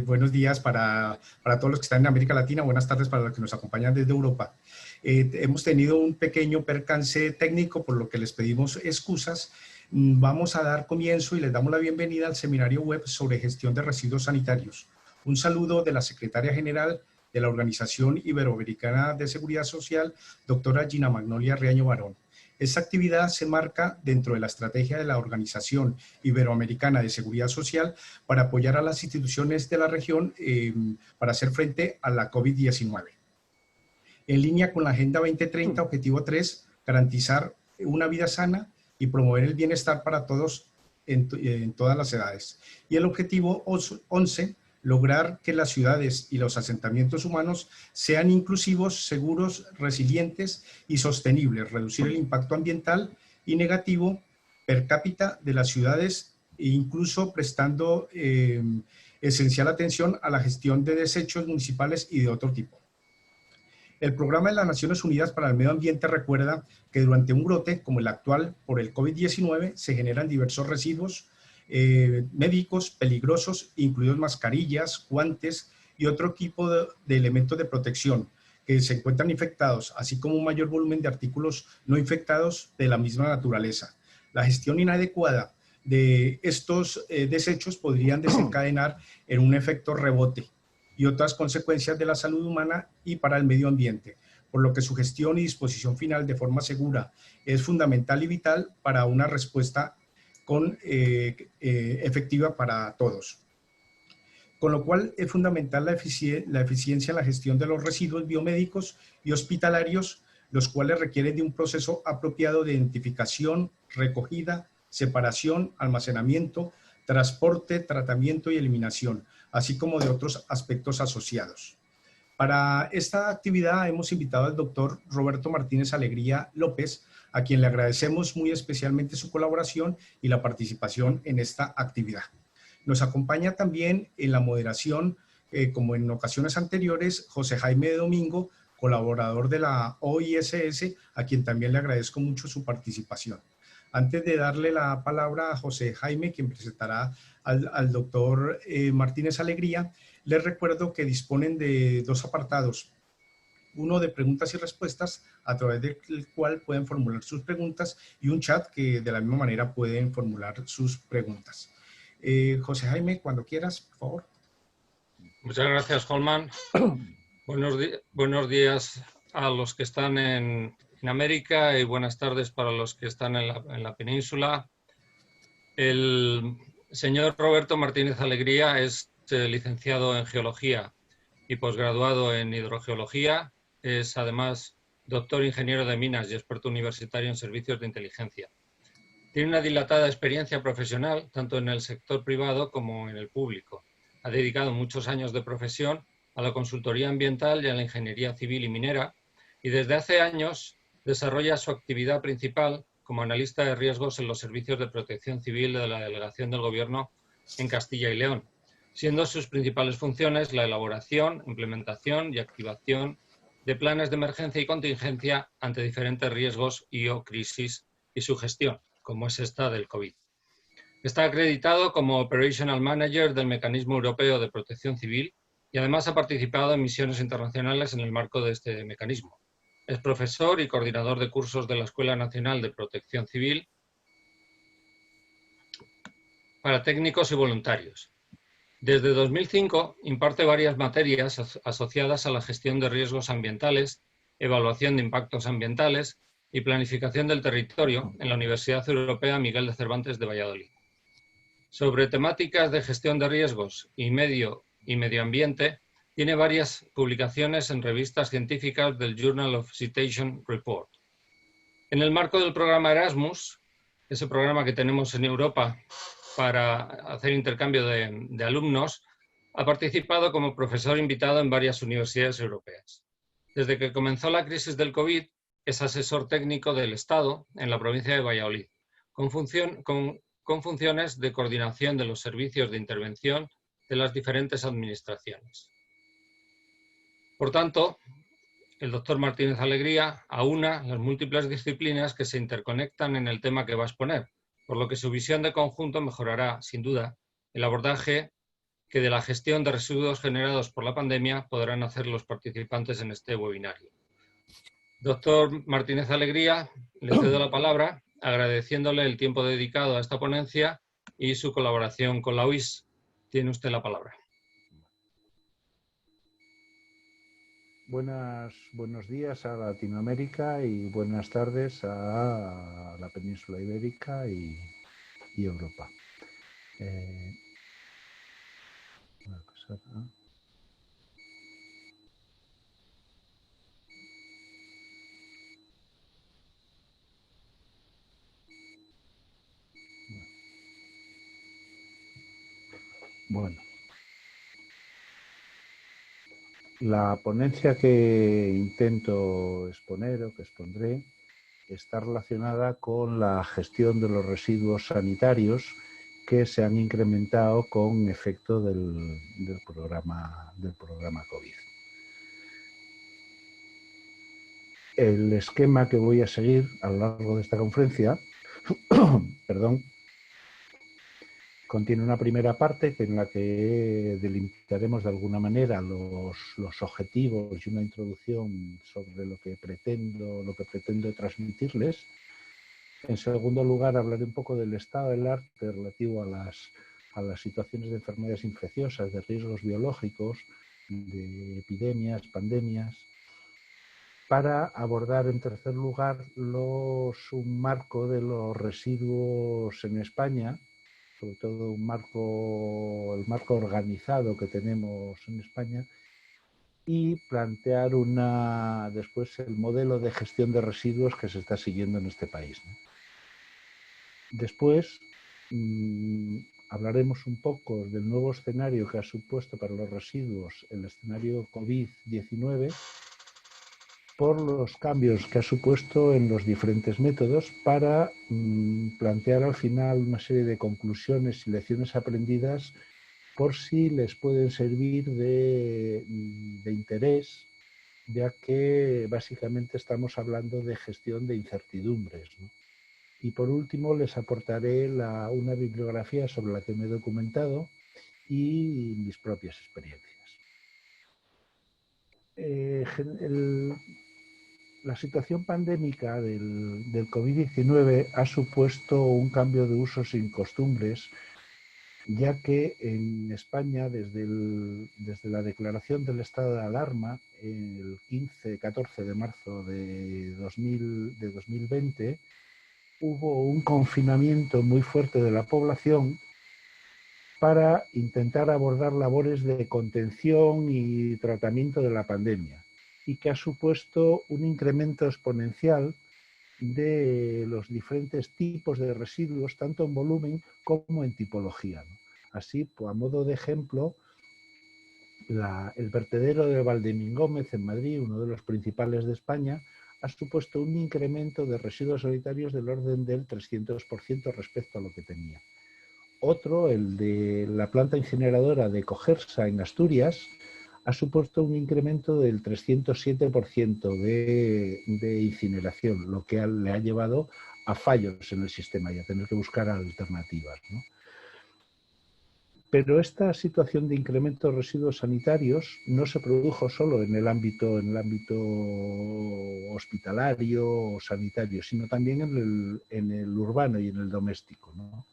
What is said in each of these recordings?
buenos días para todos los que están en América Latina, buenas tardes para los que nos acompañan desde Europa. Hemos tenido un pequeño percance técnico, por lo que les pedimos excusas. Vamos a dar comienzo y les damos la bienvenida al seminario web sobre gestión de residuos sanitarios. Un saludo de la Secretaria General de la Organización Iberoamericana de Seguridad Social, doctora Gina Magnolia Riaño Barón. Esta actividad se marca dentro de la estrategia de la Organización Iberoamericana de Seguridad Social para apoyar a las instituciones de la región para hacer frente a la COVID-19. En línea con la Agenda 2030, Objetivo 3, garantizar una vida sana y promover el bienestar para todos en todas las edades. Y el Objetivo 11, lograr que las ciudades y los asentamientos humanos sean inclusivos, seguros, resilientes y sostenibles, reducir el impacto ambiental y negativo per cápita de las ciudades e incluso prestando esencial atención a la gestión de desechos municipales y de otro tipo. El Programa de las Naciones Unidas para el Medio Ambiente recuerda que durante un brote como el actual por el COVID-19 se generan diversos residuos médicos peligrosos, incluidos mascarillas, guantes y otro tipo de elementos de protección que se encuentran infectados, así como un mayor volumen de artículos no infectados de la misma naturaleza. La gestión inadecuada de estos desechos podrían desencadenar en un efecto rebote y otras consecuencias de la salud humana y para el medio ambiente, por lo que su gestión y disposición final de forma segura es fundamental y vital para una respuesta efectiva para todos. Con lo cual es fundamental la eficiencia en la gestión de los residuos biomédicos y hospitalarios, los cuales requieren de un proceso apropiado de identificación, recogida, separación, almacenamiento, transporte, tratamiento y eliminación, así como de otros aspectos asociados. Para esta actividad hemos invitado al doctor Roberto Martínez Alegría López, a quien le agradecemos muy especialmente su colaboración y la participación en esta actividad. Nos acompaña también en la moderación, como en ocasiones anteriores, José Jaime Domingo, colaborador de la OISS, a quien también le agradezco mucho su participación. Antes de darle la palabra a José Jaime, quien presentará al doctor Martínez Alegría, les recuerdo que disponen de dos apartados. Uno de preguntas y respuestas, a través del cual pueden formular sus preguntas, y un chat que de la misma manera pueden formular sus preguntas. José Jaime, cuando quieras, por favor. Muchas gracias, Holman. Buenos días a los que están en América y buenas tardes para los que están en la península. El señor Roberto Martínez Alegría es licenciado en Geología y posgraduado en Hidrogeología. Es además doctor ingeniero de minas y experto universitario en servicios de inteligencia. Tiene una dilatada experiencia profesional, tanto en el sector privado como en el público. Ha dedicado muchos años de profesión a la consultoría ambiental y a la ingeniería civil y minera, y desde hace años desarrolla su actividad principal como analista de riesgos en los servicios de protección civil de la Delegación del Gobierno en Castilla y León, siendo sus principales funciones la elaboración, implementación y activación de planes de emergencia y contingencia ante diferentes riesgos o crisis y su gestión, como es esta del COVID. Está acreditado como Operational Manager del Mecanismo Europeo de Protección Civil y además ha participado en misiones internacionales en el marco de este mecanismo. Es profesor y coordinador de cursos de la Escuela Nacional de Protección Civil para técnicos y voluntarios. Desde 2005 imparte varias materias asociadas a la gestión de riesgos ambientales, evaluación de impactos ambientales y planificación del territorio en la Universidad Europea Miguel de Cervantes de Valladolid. Sobre temáticas de gestión de riesgos y medio ambiente, tiene varias publicaciones en revistas científicas del Journal of Citation Report. En el marco del programa Erasmus, ese programa que tenemos en Europa para hacer intercambio de alumnos, ha participado como profesor invitado en varias universidades europeas. Desde que comenzó la crisis del COVID, es asesor técnico del Estado en la provincia de Valladolid, con funciones de coordinación de los servicios de intervención de las diferentes administraciones. Por tanto, el doctor Martínez Alegría aúna las múltiples disciplinas que se interconectan en el tema que va a exponer, por lo que su visión de conjunto mejorará, sin duda, el abordaje que de la gestión de residuos generados por la pandemia podrán hacer los participantes en este webinario. Doctor Martínez Alegría, le cedo la palabra, agradeciéndole el tiempo dedicado a esta ponencia y su colaboración con la UIS. Tiene usted la palabra. Buenos días a Latinoamérica y buenas tardes a la península ibérica y Europa. Voy a pasar a... Bueno, la ponencia que intento exponer o que expondré está relacionada con la gestión de los residuos sanitarios que se han incrementado con efecto del programa COVID. El esquema que voy a seguir a lo largo de esta conferencia perdón, contiene una primera parte en la que delimitaremos de alguna manera los objetivos y una introducción sobre lo que pretendo transmitirles. En segundo lugar, hablaré un poco del estado del arte relativo a las situaciones de enfermedades infecciosas, de riesgos biológicos, de epidemias, pandemias, para abordar en tercer lugar un marco de los residuos en España, sobre todo el marco organizado que tenemos en España, y plantear después el modelo de gestión de residuos que se está siguiendo en este país, ¿no? Después hablaremos un poco del nuevo escenario que ha supuesto para los residuos el escenario COVID-19 por los cambios que ha supuesto en los diferentes métodos para plantear al final una serie de conclusiones y lecciones aprendidas por si les pueden servir de interés, ya que básicamente estamos hablando de gestión de incertidumbres, ¿no? Y por último les aportaré una bibliografía sobre la que me he documentado y mis propias experiencias. La situación pandémica del COVID-19 ha supuesto un cambio de usos y costumbres, ya que en España, desde la declaración del estado de alarma, el 14 de marzo de 2020, hubo un confinamiento muy fuerte de la población para intentar abordar labores de contención y tratamiento de la pandemia, y que ha supuesto un incremento exponencial de los diferentes tipos de residuos, tanto en volumen como en tipología, ¿no? Así, a modo de ejemplo, el vertedero de Valdemingómez en Madrid, uno de los principales de España, ha supuesto un incremento de residuos sanitarios del orden del 300% respecto a lo que tenía. Otro, el de la planta incineradora de Cogersa en Asturias, ha supuesto un incremento del 307% de incineración, lo que le ha llevado a fallos en el sistema y a tener que buscar alternativas, ¿no? Pero esta situación de incremento de residuos sanitarios no se produjo solo en el ámbito hospitalario o sanitario, sino también en el urbano y en el doméstico, ¿no?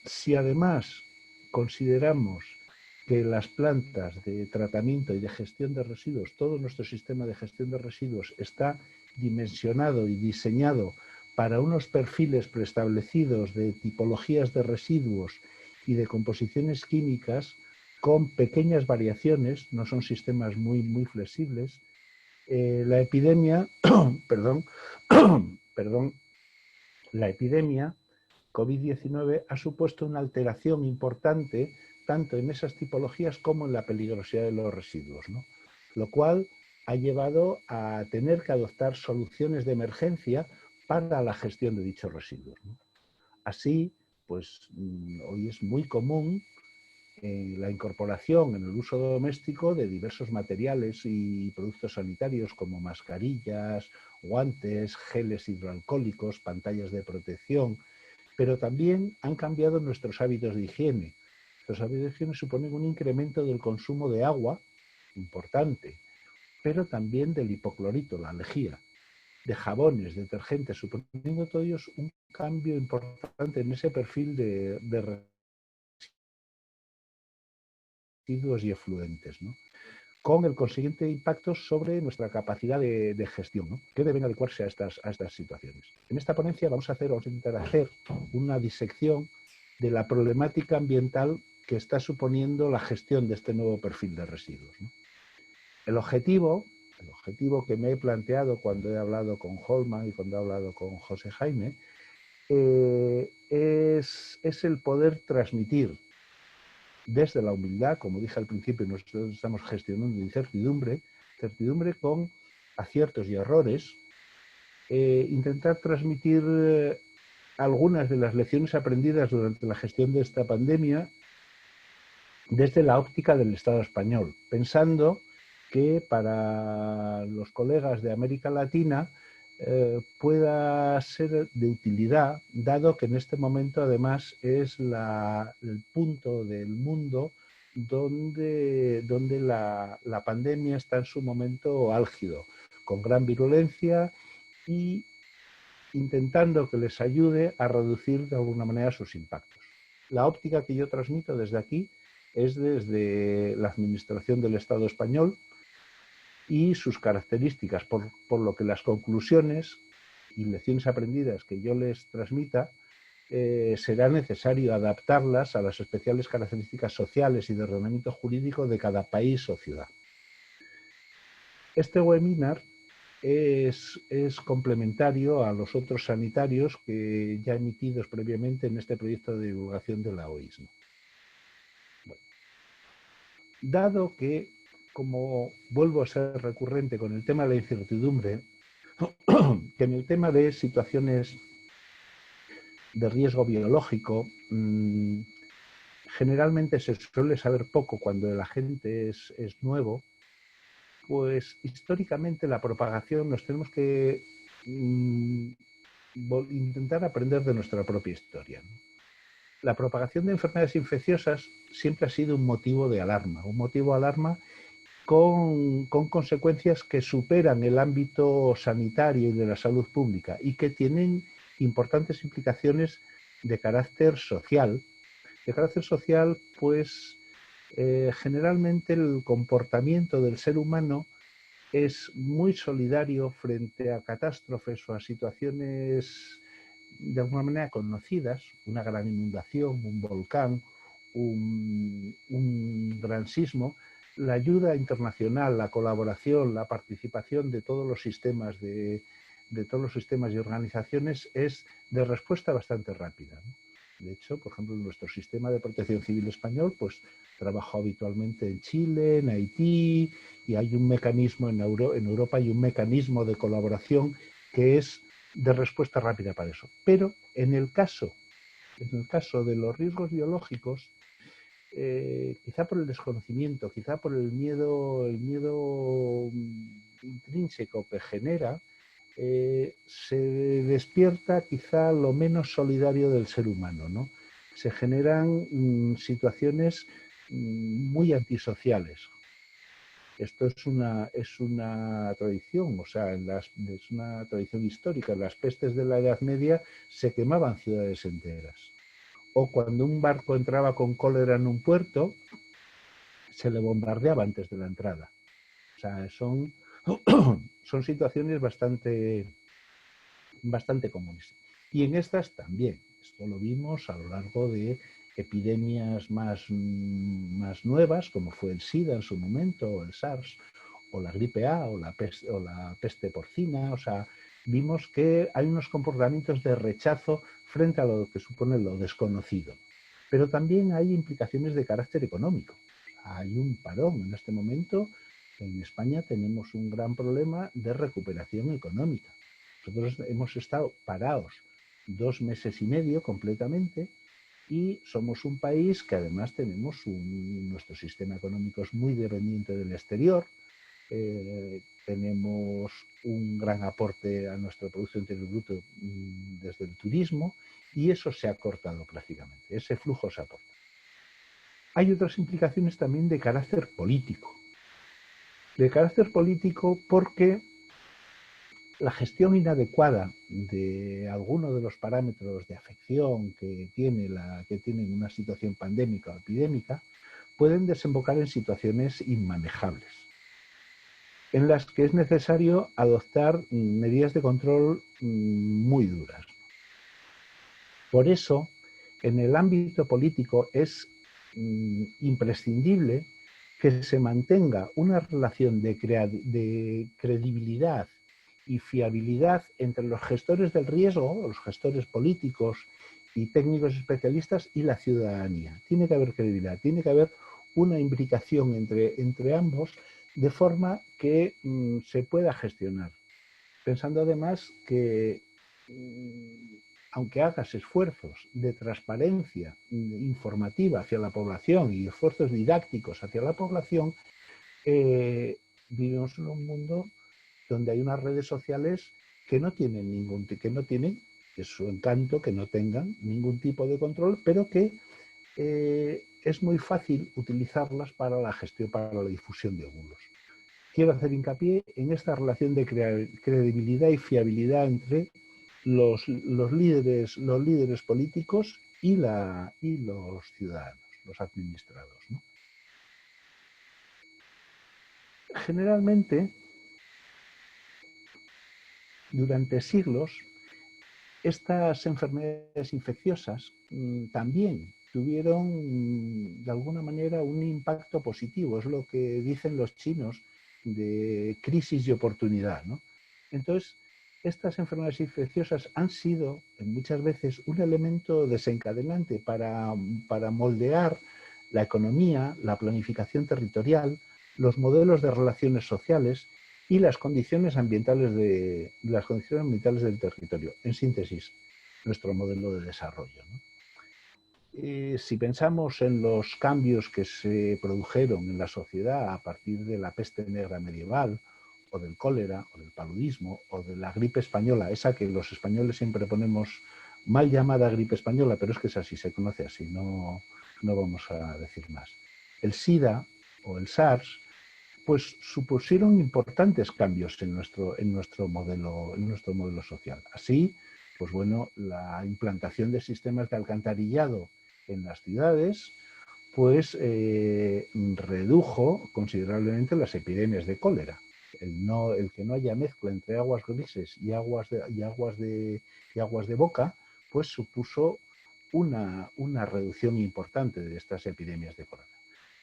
Si además consideramos que las plantas de tratamiento y de gestión de residuos, todo nuestro sistema de gestión de residuos está dimensionado y diseñado para unos perfiles preestablecidos de tipologías de residuos y de composiciones químicas con pequeñas variaciones, no son sistemas muy flexibles, la epidemia, la epidemia COVID-19 ha supuesto una alteración importante tanto en esas tipologías como en la peligrosidad de los residuos, ¿no? Lo cual ha llevado a tener que adoptar soluciones de emergencia para la gestión de dichos residuos, ¿no? Así, pues hoy es muy común la incorporación en el uso doméstico de diversos materiales y productos sanitarios como mascarillas, guantes, geles hidroalcohólicos, pantallas de protección, pero también han cambiado nuestros hábitos de higiene. estas radiaciones suponen un incremento del consumo de agua importante, pero también del hipoclorito, la lejía, de jabones, detergentes, suponiendo todos ellos un cambio importante en ese perfil de residuos y efluentes, ¿no? Con el consiguiente impacto sobre nuestra capacidad de gestión, ¿no? Que deben adecuarse a estas situaciones. En esta ponencia vamos a intentar hacer una disección de la problemática ambiental que está suponiendo la gestión de este nuevo perfil de residuos, ¿no? El objetivo que me he planteado cuando he hablado con Holman y cuando he hablado con José Jaime es el poder transmitir desde la humildad, como dije al principio, nosotros estamos gestionando incertidumbre con aciertos y errores, intentar transmitir algunas de las lecciones aprendidas durante la gestión de esta pandemia desde la óptica del Estado español, pensando que para los colegas de América Latina pueda ser de utilidad, dado que en este momento además es el punto del mundo donde la pandemia está en su momento álgido, con gran virulencia y intentando que les ayude a reducir de alguna manera sus impactos. La óptica que yo transmito desde aquí es desde la administración del Estado español y sus características, por lo que las conclusiones y lecciones aprendidas que yo les transmita será necesario adaptarlas a las especiales características sociales y de ordenamiento jurídico de cada país o ciudad. Este webinar es complementario a los otros sanitarios que ya emitidos previamente en este proyecto de divulgación de la OIS. Bueno, dado que, como vuelvo a ser recurrente con el tema de la incertidumbre, que en el tema de situaciones de riesgo biológico, generalmente se suele saber poco cuando el agente es nuevo, pues históricamente la propagación nos tenemos que intentar aprender de nuestra propia historia, ¿no? La propagación de enfermedades infecciosas siempre ha sido un motivo de alarma, con consecuencias que superan el ámbito sanitario y de la salud pública y que tienen importantes implicaciones de carácter social. Pues generalmente el comportamiento del ser humano es muy solidario frente a catástrofes o a situaciones de alguna manera conocidas, una gran inundación, un volcán, un gran sismo. La ayuda internacional, la colaboración, la participación de todos los sistemas y organizaciones es de respuesta bastante rápida, ¿no? De hecho, por ejemplo, nuestro sistema de protección civil español pues trabajó habitualmente en Chile, en Haití, y hay un mecanismo en Europa, hay un mecanismo de colaboración que es de respuesta rápida para eso. Pero en el caso de los riesgos biológicos, quizá por el desconocimiento, quizá por el miedo intrínseco que genera, se despierta quizá lo menos solidario del ser humano, ¿no? Se generan situaciones muy antisociales. Esto es una tradición, o sea, es una tradición histórica. En las pestes de la Edad Media se quemaban ciudades enteras. O cuando un barco entraba con cólera en un puerto, se le bombardeaba antes de la entrada. O sea, son situaciones bastante comunes. Y en estas también. Esto lo vimos a lo largo de epidemias más nuevas, como fue el SIDA en su momento, o el SARS, o la gripe A, o la peste porcina. O sea, vimos que hay unos comportamientos de rechazo frente a lo que supone lo desconocido. Pero también hay implicaciones de carácter económico. Hay un parón en este momento. En España tenemos un gran problema de recuperación económica. Nosotros hemos estado parados 2 meses y medio completamente y somos un país que además tenemos nuestro sistema económico es muy dependiente del exterior. Tenemos un gran aporte a nuestro Producto Interior Bruto desde el turismo y eso se ha cortado prácticamente, ese flujo se ha cortado. hay otras implicaciones también de carácter político. De carácter político porque la gestión inadecuada de algunos de los parámetros de afección que tienen una situación pandémica o epidémica pueden desembocar en situaciones inmanejables, en las que es necesario adoptar medidas de control muy duras. Por eso, en el ámbito político es imprescindible que se mantenga una relación de credibilidad y fiabilidad entre los gestores del riesgo, los gestores políticos y técnicos especialistas y la ciudadanía. Tiene que haber credibilidad, tiene que haber una imbricación entre ambos de forma que se pueda gestionar. Pensando además que aunque hagas esfuerzos de transparencia informativa hacia la población y esfuerzos didácticos hacia la población, vivimos en un mundo donde hay unas redes sociales que no tienen es su encanto, que no tengan ningún tipo de control, pero que es muy fácil utilizarlas para la gestión, para la difusión de bulos. Quiero hacer hincapié en esta relación de credibilidad y fiabilidad entre los líderes políticos y los ciudadanos, los administrados, ¿no? Generalmente, durante siglos, estas enfermedades infecciosas también tuvieron de alguna manera un impacto positivo, es lo que dicen los chinos de crisis y oportunidad, ¿no? Entonces, estas enfermedades infecciosas han sido muchas veces un elemento desencadenante para moldear la economía, la planificación territorial, los modelos de relaciones sociales y las condiciones ambientales del territorio. En síntesis, nuestro modelo de desarrollo, ¿no? Si pensamos en los cambios que se produjeron en la sociedad a partir de la peste negra medieval, o del cólera, o del paludismo, o de la gripe española, esa que los españoles siempre ponemos mal llamada gripe española, pero es que es así, se conoce así, no vamos a decir más. El SIDA o el SARS, pues supusieron importantes cambios en nuestro modelo social. Así, pues bueno, la implantación de sistemas de alcantarillado en las ciudades, pues redujo considerablemente las epidemias de cólera. El que no haya mezcla entre aguas grises y aguas de boca, pues supuso una reducción importante de estas epidemias de cólera.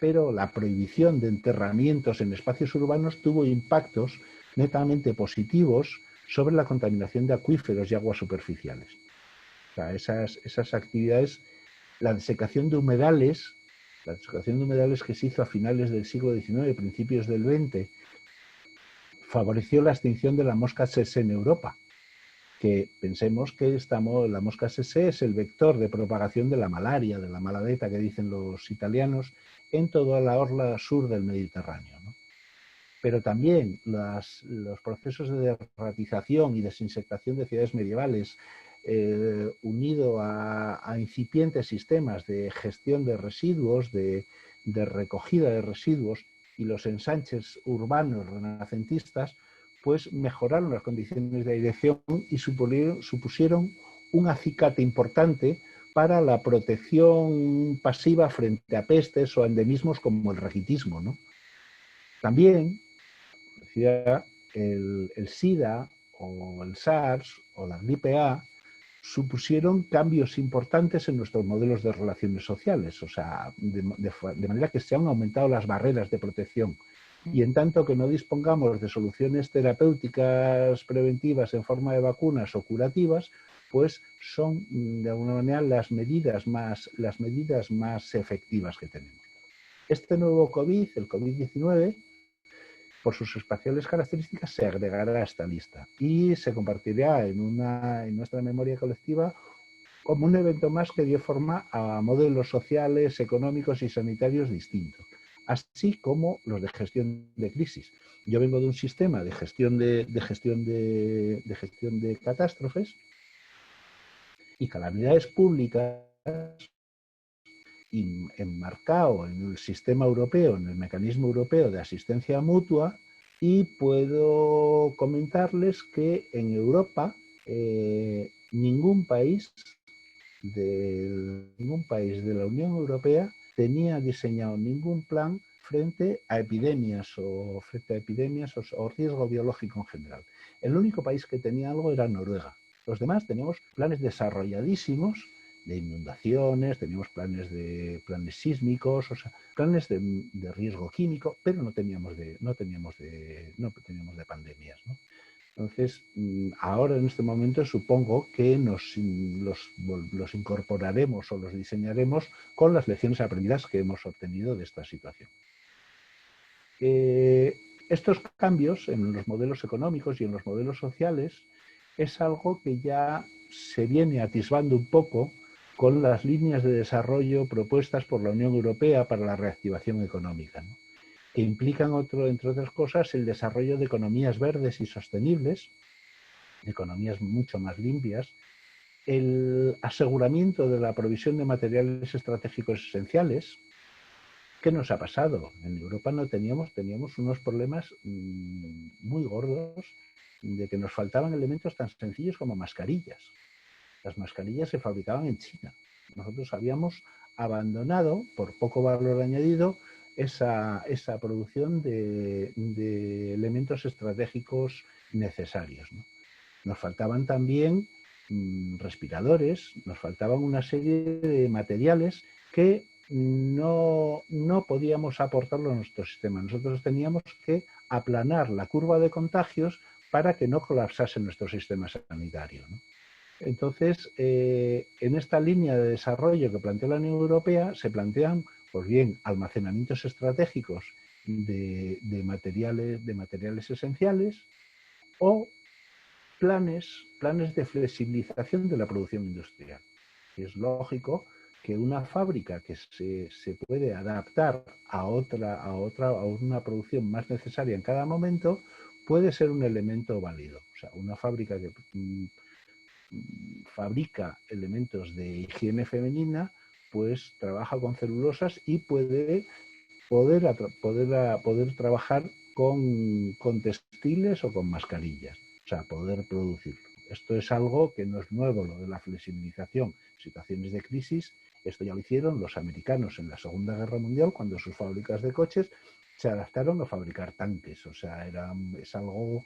Pero la prohibición de enterramientos en espacios urbanos tuvo impactos netamente positivos sobre la contaminación de acuíferos y aguas superficiales. O sea, esas actividades, la desecación de humedales que se hizo a finales del siglo XIX, principios del XX, favoreció la extinción de la mosca tsetse en Europa, que pensemos que la mosca tsetse es el vector de propagación de la malaria, de la maladeta que dicen los italianos, en toda la orla sur del Mediterráneo, ¿no? Pero también los procesos de derratización y desinsectación de ciudades medievales, unido a incipientes sistemas de gestión de residuos, de recogida de residuos y los ensanches urbanos renacentistas, pues mejoraron las condiciones de aireación y supusieron un acicate importante para la protección pasiva frente a pestes o endemismos como el raquitismo, ¿no? También, decía, el SIDA o el SARS o la gripe A supusieron cambios importantes en nuestros modelos de relaciones sociales, o sea, de manera que se han aumentado las barreras de protección. Y en tanto que no dispongamos de soluciones terapéuticas preventivas en forma de vacunas o curativas, pues son de alguna manera las medidas más efectivas que tenemos. Este nuevo COVID, el COVID-19, por sus espaciales características, se agregará a esta lista y se compartirá en nuestra memoria colectiva como un evento más que dio forma a modelos sociales, económicos y sanitarios distintos, así como los de gestión de crisis. Yo vengo de un sistema de gestión de catástrofes y calamidades públicas enmarcado en el sistema europeo, en el mecanismo europeo de asistencia mutua, y puedo comentarles que en Europa ningún país de la Unión Europea tenía diseñado ningún plan frente a epidemias o riesgo biológico en general. El único país que tenía algo era Noruega. Los demás teníamos planes desarrolladísimos de inundaciones, teníamos planes sísmicos, o sea, planes de riesgo químico, pero no teníamos de pandemias, ¿no? Entonces, ahora en este momento supongo que los incorporaremos o los diseñaremos con las lecciones aprendidas que hemos obtenido de esta situación. Estos cambios en los modelos económicos y en los modelos sociales es algo que ya se viene atisbando un poco con las líneas de desarrollo propuestas por la Unión Europea para la reactivación económica, ¿no? Que implican, entre otras cosas, el desarrollo de economías verdes y sostenibles, economías mucho más limpias, el aseguramiento de la provisión de materiales estratégicos esenciales. ¿Qué nos ha pasado? En Europa teníamos unos problemas muy gordos de que nos faltaban elementos tan sencillos como mascarillas. Las mascarillas se fabricaban en China. Nosotros habíamos abandonado, por poco valor añadido, esa producción de elementos estratégicos necesarios, ¿no? Nos faltaban también respiradores, nos faltaban una serie de materiales que no podíamos aportarlo a nuestro sistema. Nosotros teníamos que aplanar la curva de contagios para que no colapsase nuestro sistema sanitario, ¿no? Entonces, en esta línea de desarrollo que plantea la Unión Europea se plantean, pues bien, almacenamientos estratégicos de materiales esenciales o planes de flexibilización de la producción industrial. Y es lógico que una fábrica que se puede adaptar a una producción más necesaria en cada momento puede ser un elemento válido. O sea, una fábrica que fabrica elementos de higiene femenina, pues trabaja con celulosas y puede poder trabajar con textiles o con mascarillas, o sea, poder producirlo. Esto es algo que no es nuevo, lo de la flexibilización en situaciones de crisis. Esto ya lo hicieron los americanos en la Segunda Guerra Mundial, cuando sus fábricas de coches se adaptaron a fabricar tanques. O sea, es algo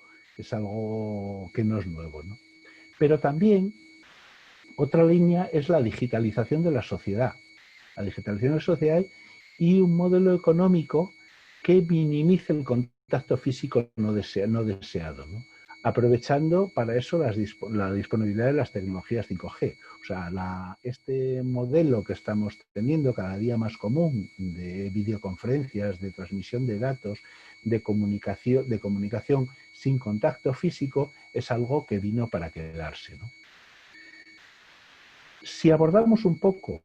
que no es nuevo, ¿no? Pero también otra línea es la digitalización de la sociedad. La digitalización de la sociedad y un modelo económico que minimice el contacto físico no deseado, ¿no? Aprovechando para eso la disponibilidad de las tecnologías 5G. O sea, este modelo que estamos teniendo cada día más común de videoconferencias, de transmisión de datos, de comunicación sin contacto físico, es algo que vino para quedarse, ¿no? Si abordamos un poco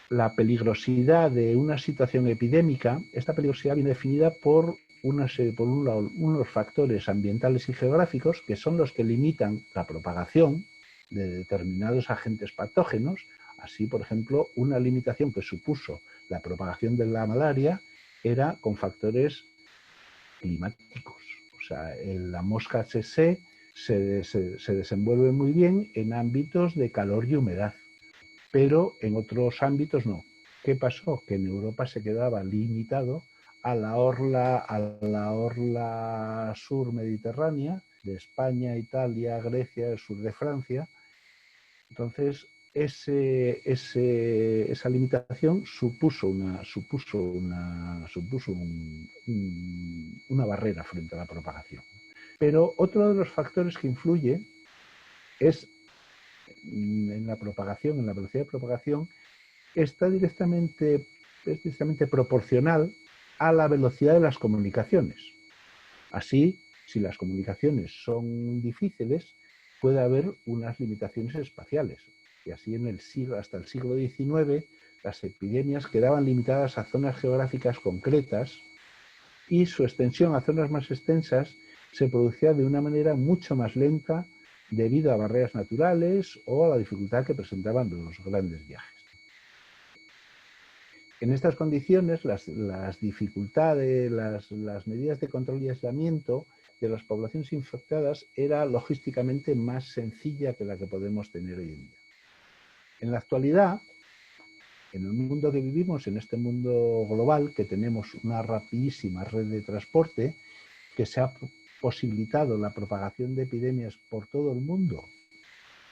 la peligrosidad de una situación epidémica, esta peligrosidad viene definida por unos factores ambientales y geográficos que son los que limitan la propagación de determinados agentes patógenos. Así, por ejemplo, una limitación que supuso la propagación de la malaria era con factores climáticos. O sea, la mosca tsetse se desenvuelve muy bien en ámbitos de calor y humedad, pero en otros ámbitos no. ¿Qué pasó? Que en Europa se quedaba limitado a la orla sur mediterránea, de España, Italia, Grecia, el sur de Francia. Entonces, esa limitación supuso una barrera frente a la propagación. Pero otro de los factores que influye es en la propagación, en la velocidad de propagación, es directamente proporcional a la velocidad de las comunicaciones. Así, si las comunicaciones son difíciles, puede haber unas limitaciones espaciales. Y así hasta el siglo XIX, las epidemias quedaban limitadas a zonas geográficas concretas y su extensión a zonas más extensas se producía de una manera mucho más lenta debido a barreras naturales o a la dificultad que presentaban los grandes viajes. En estas condiciones, las dificultades, las medidas de control y aislamiento de las poblaciones infectadas era logísticamente más sencilla que la que podemos tener hoy en día. En la actualidad, en el mundo que vivimos, en este mundo global, que tenemos una rapidísima red de transporte, que se ha posibilitado la propagación de epidemias por todo el mundo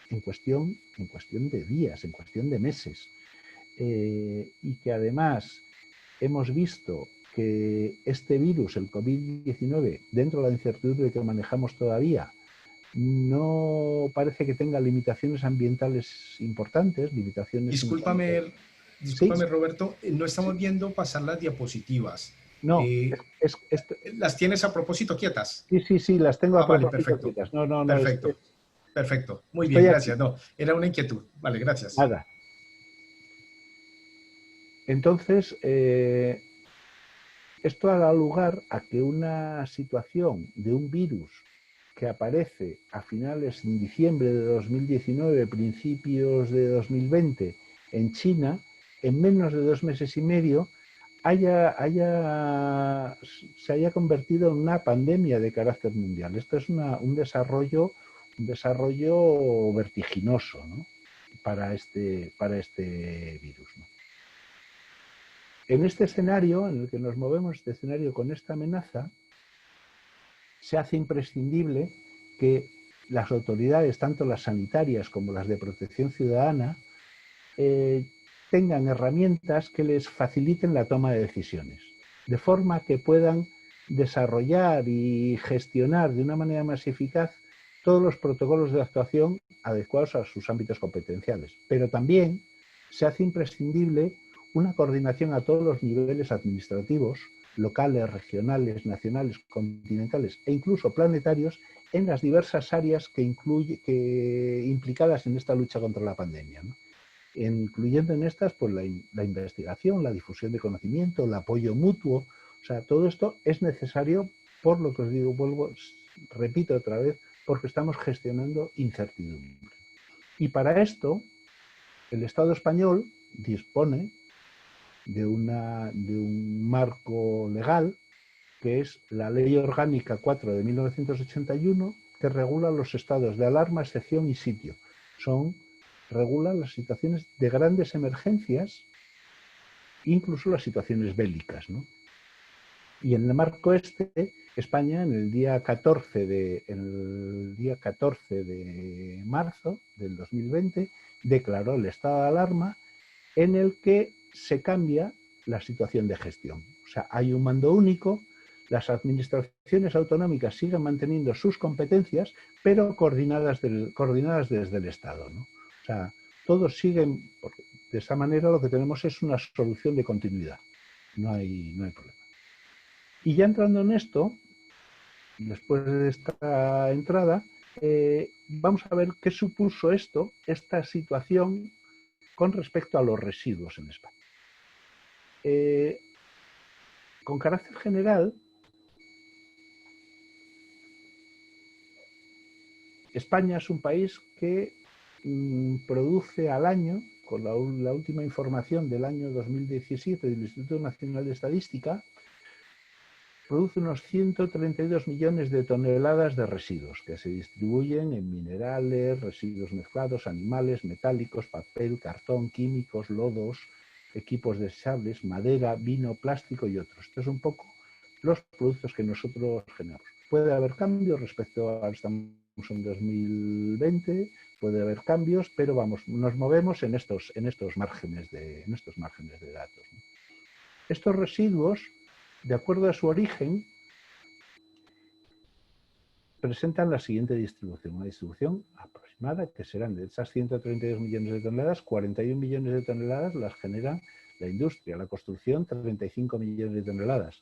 en cuestión de días, en cuestión de meses, y que además hemos visto que este virus, el COVID-19, dentro de la incertidumbre que manejamos todavía, no parece que tenga limitaciones ambientales importantes, limitaciones en cuanto... Sí, Discúlpame, Roberto, no sí, estamos viendo pasar las diapositivas. no, Eh, ¿Las tienes a propósito quietas? sí, las tengo a Ah, vale, propósito perfecto. quietas. No, Perfecto. Perfecto. Muy bien, estoy aquí. gracias. No, era una inquietud. Vale, gracias. Nada. Entonces, esto ha dado lugar a que una situación de un virus que aparece a finales de diciembre de 2019, principios de 2020 en China, en menos de 2 meses y medio, se haya convertido en una pandemia de carácter mundial. Esto es un desarrollo vertiginoso, ¿no? para este virus, ¿no? En este escenario en el que nos movemos, este escenario con esta amenaza, se hace imprescindible que las autoridades, tanto las sanitarias como las de protección ciudadana, tengan herramientas que les faciliten la toma de decisiones, de forma que puedan desarrollar y gestionar de una manera más eficaz todos los protocolos de actuación adecuados a sus ámbitos competenciales. Pero también se hace imprescindible una coordinación a todos los niveles administrativos, locales, regionales, nacionales, continentales e incluso planetarios en las diversas áreas implicadas en esta lucha contra la pandemia, ¿no? Incluyendo en estas pues, la investigación, la difusión de conocimiento, el apoyo mutuo. O sea, todo esto es necesario, por lo que os digo, repito otra vez, porque estamos gestionando incertidumbre. Y para esto, el Estado español dispone de un marco legal, que es la Ley Orgánica 4 de 1981, que regula los estados de alarma, excepción y sitio. Regula las situaciones de grandes emergencias, incluso las situaciones bélicas, ¿no? Y en el marco España, en el día 14 de marzo del 2020, declaró el estado de alarma, en el que se cambia la situación de gestión. O sea, hay un mando único, las administraciones autonómicas siguen manteniendo sus competencias, pero coordinadas desde el Estado, ¿no? O sea, todos siguen, de esa manera lo que tenemos es una solución de continuidad, no hay problema. Y ya entrando en esto, después de esta entrada, vamos a ver qué supuso esta situación con respecto a los residuos en España. Con carácter general, España es un país que produce al año, con la última información del año 2017 del Instituto Nacional de Estadística, produce unos 132 millones de toneladas de residuos que se distribuyen en minerales, residuos mezclados, animales, metálicos, papel, cartón, químicos, lodos, equipos desechables, madera, vino, plástico y otros. Esto es un poco los productos que nosotros generamos. Puede haber cambios respecto a estamos en 2020, puede haber cambios, pero vamos, nos movemos en estos márgenes de datos, ¿no? Estos residuos, de acuerdo a su origen, presentan la siguiente distribución, una distribución aproximada que serán de esas 132 millones de toneladas, 41 millones de toneladas las genera la industria, la construcción 35 millones de toneladas.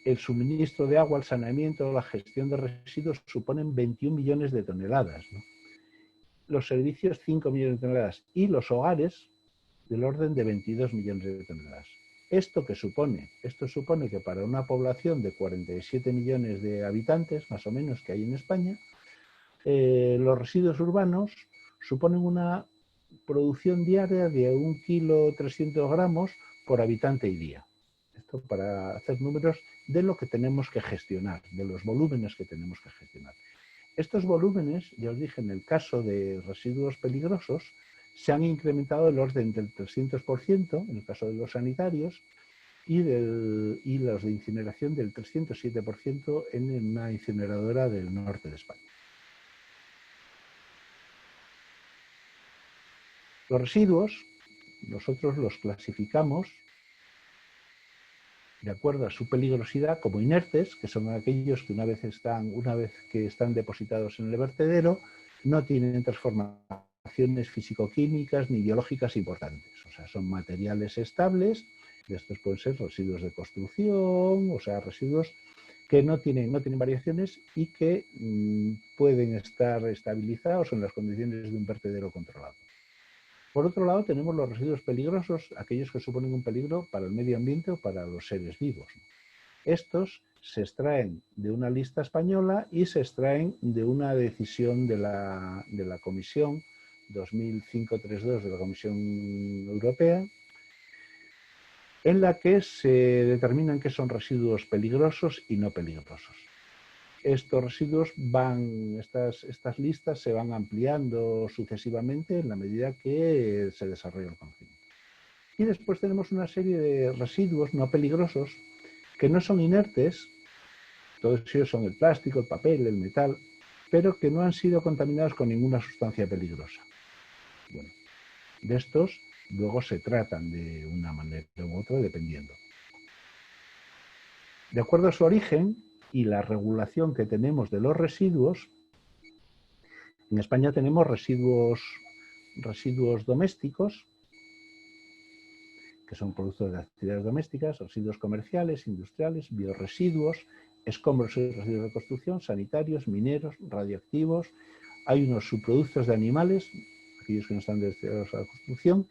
El suministro de agua, el saneamiento, la gestión de residuos suponen 21 millones de toneladas, ¿no? Los servicios 5 millones de toneladas y los hogares del orden de 22 millones de toneladas. ¿Esto qué supone? Esto supone que para una población de 47 millones de habitantes, más o menos, que hay en España, los residuos urbanos suponen una producción diaria de 1,3 kg por habitante y día. Esto para hacer números de lo que tenemos que gestionar, de los volúmenes que tenemos que gestionar. Estos volúmenes, ya os dije, en el caso de residuos peligrosos, se han incrementado el orden del 300% en el caso de los sanitarios y los de incineración del 307% en una incineradora del norte de España. Los residuos, nosotros los clasificamos de acuerdo a su peligrosidad como inertes, que son aquellos que una vez que están depositados en el vertedero, no tienen transformaciones físico-químicas ni biológicas importantes. O sea, son materiales estables, y estos pueden ser residuos de construcción, o sea, residuos que no tienen variaciones y que pueden estar estabilizados en las condiciones de un vertedero controlado. Por otro lado, tenemos los residuos peligrosos, aquellos que suponen un peligro para el medio ambiente o para los seres vivos. Estos se extraen de una lista española y se extraen de una decisión de la Comisión 2005-32 de la Comisión Europea, en la que se determinan qué son residuos peligrosos y no peligrosos. Estos residuos estas listas se van ampliando sucesivamente en la medida que se desarrolla el conocimiento. Y después tenemos una serie de residuos no peligrosos que no son inertes, todos ellos son el plástico, el papel, el metal, pero que no han sido contaminados con ninguna sustancia peligrosa. Bueno, de estos luego se tratan de una manera u otra dependiendo. De acuerdo a su origen y la regulación que tenemos de los residuos, en España tenemos residuos domésticos, que son productos de actividades domésticas, residuos comerciales, industriales, biorresiduos, escombros y residuos de construcción, sanitarios, mineros, radioactivos. Hay unos subproductos de animales, aquellos que no están destinados a la construcción,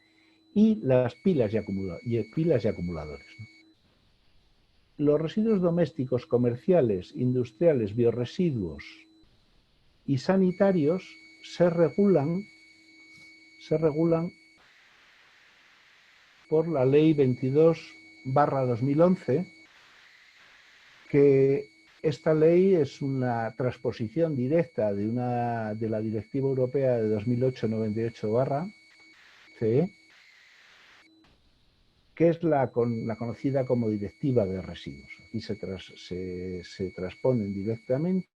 y las pilas y acumuladores. Los residuos domésticos, comerciales, industriales, biorresiduos y sanitarios se regulan por la Ley 22/2011, que esta ley es una transposición directa de la Directiva Europea de 2008/98/CE, que es la conocida como Directiva de Residuos. Aquí se transponen directamente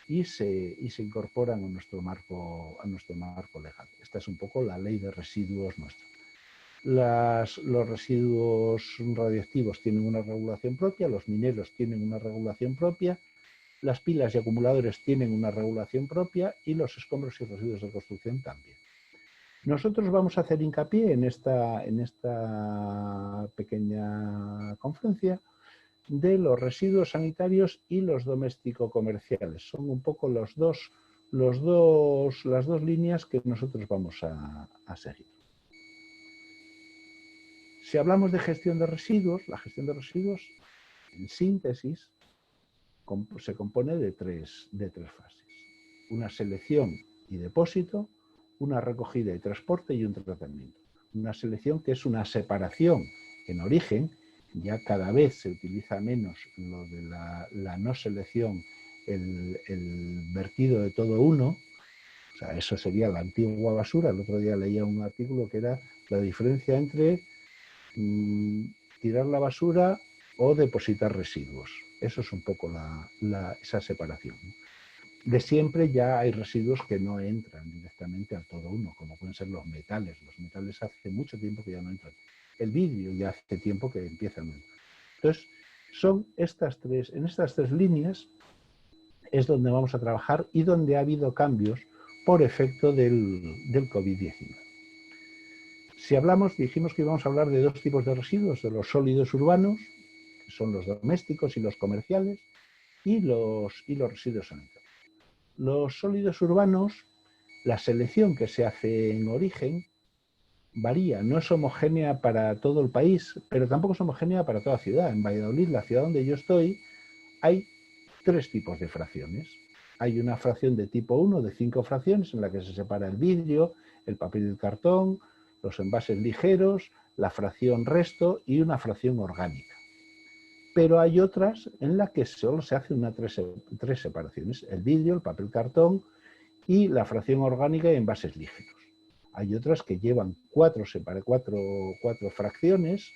y se incorporan a nuestro marco legal. Esta es un poco la ley de residuos nuestra. Los residuos radioactivos tienen una regulación propia, los mineros tienen una regulación propia, las pilas y acumuladores tienen una regulación propia y los escombros y residuos de construcción también. Nosotros vamos a hacer hincapié en esta pequeña conferencia de los residuos sanitarios y los doméstico-comerciales. Son un poco las dos líneas que nosotros vamos a seguir. Si hablamos de gestión de residuos, la gestión de residuos, en síntesis, se compone de tres fases. Una selección y depósito, una recogida y transporte y un tratamiento. Una selección que es una separación en origen, ya cada vez se utiliza menos lo de la no selección, el vertido de todo uno, o sea, eso sería la antigua basura. El otro día leía un artículo que era la diferencia entre tirar la basura o depositar residuos. Eso es un poco esa separación. De siempre ya hay residuos que no entran directamente al todo uno, como pueden ser los metales. Los metales hace mucho tiempo que ya no entran. El vidrio ya hace tiempo que empieza a entrar. Entonces, en estas tres líneas es donde vamos a trabajar y donde ha habido cambios por efecto del COVID-19. Si dijimos que íbamos a hablar de dos tipos de residuos, de los sólidos urbanos, que son los domésticos y los comerciales, y los residuos sanitarios. Los sólidos urbanos, la selección que se hace en origen varía, no es homogénea para todo el país, pero tampoco es homogénea para toda ciudad. En Valladolid, la ciudad donde yo estoy, hay tres tipos de fracciones. Hay una fracción de tipo 1 de 5 fracciones en la que se separa el vidrio, el papel y el cartón, los envases ligeros, la fracción resto y una fracción orgánica. Pero hay otras en las que solo se hacen tres separaciones: el vidrio, el papel cartón y la fracción orgánica y envases ligeros. Hay otras que llevan cuatro fracciones,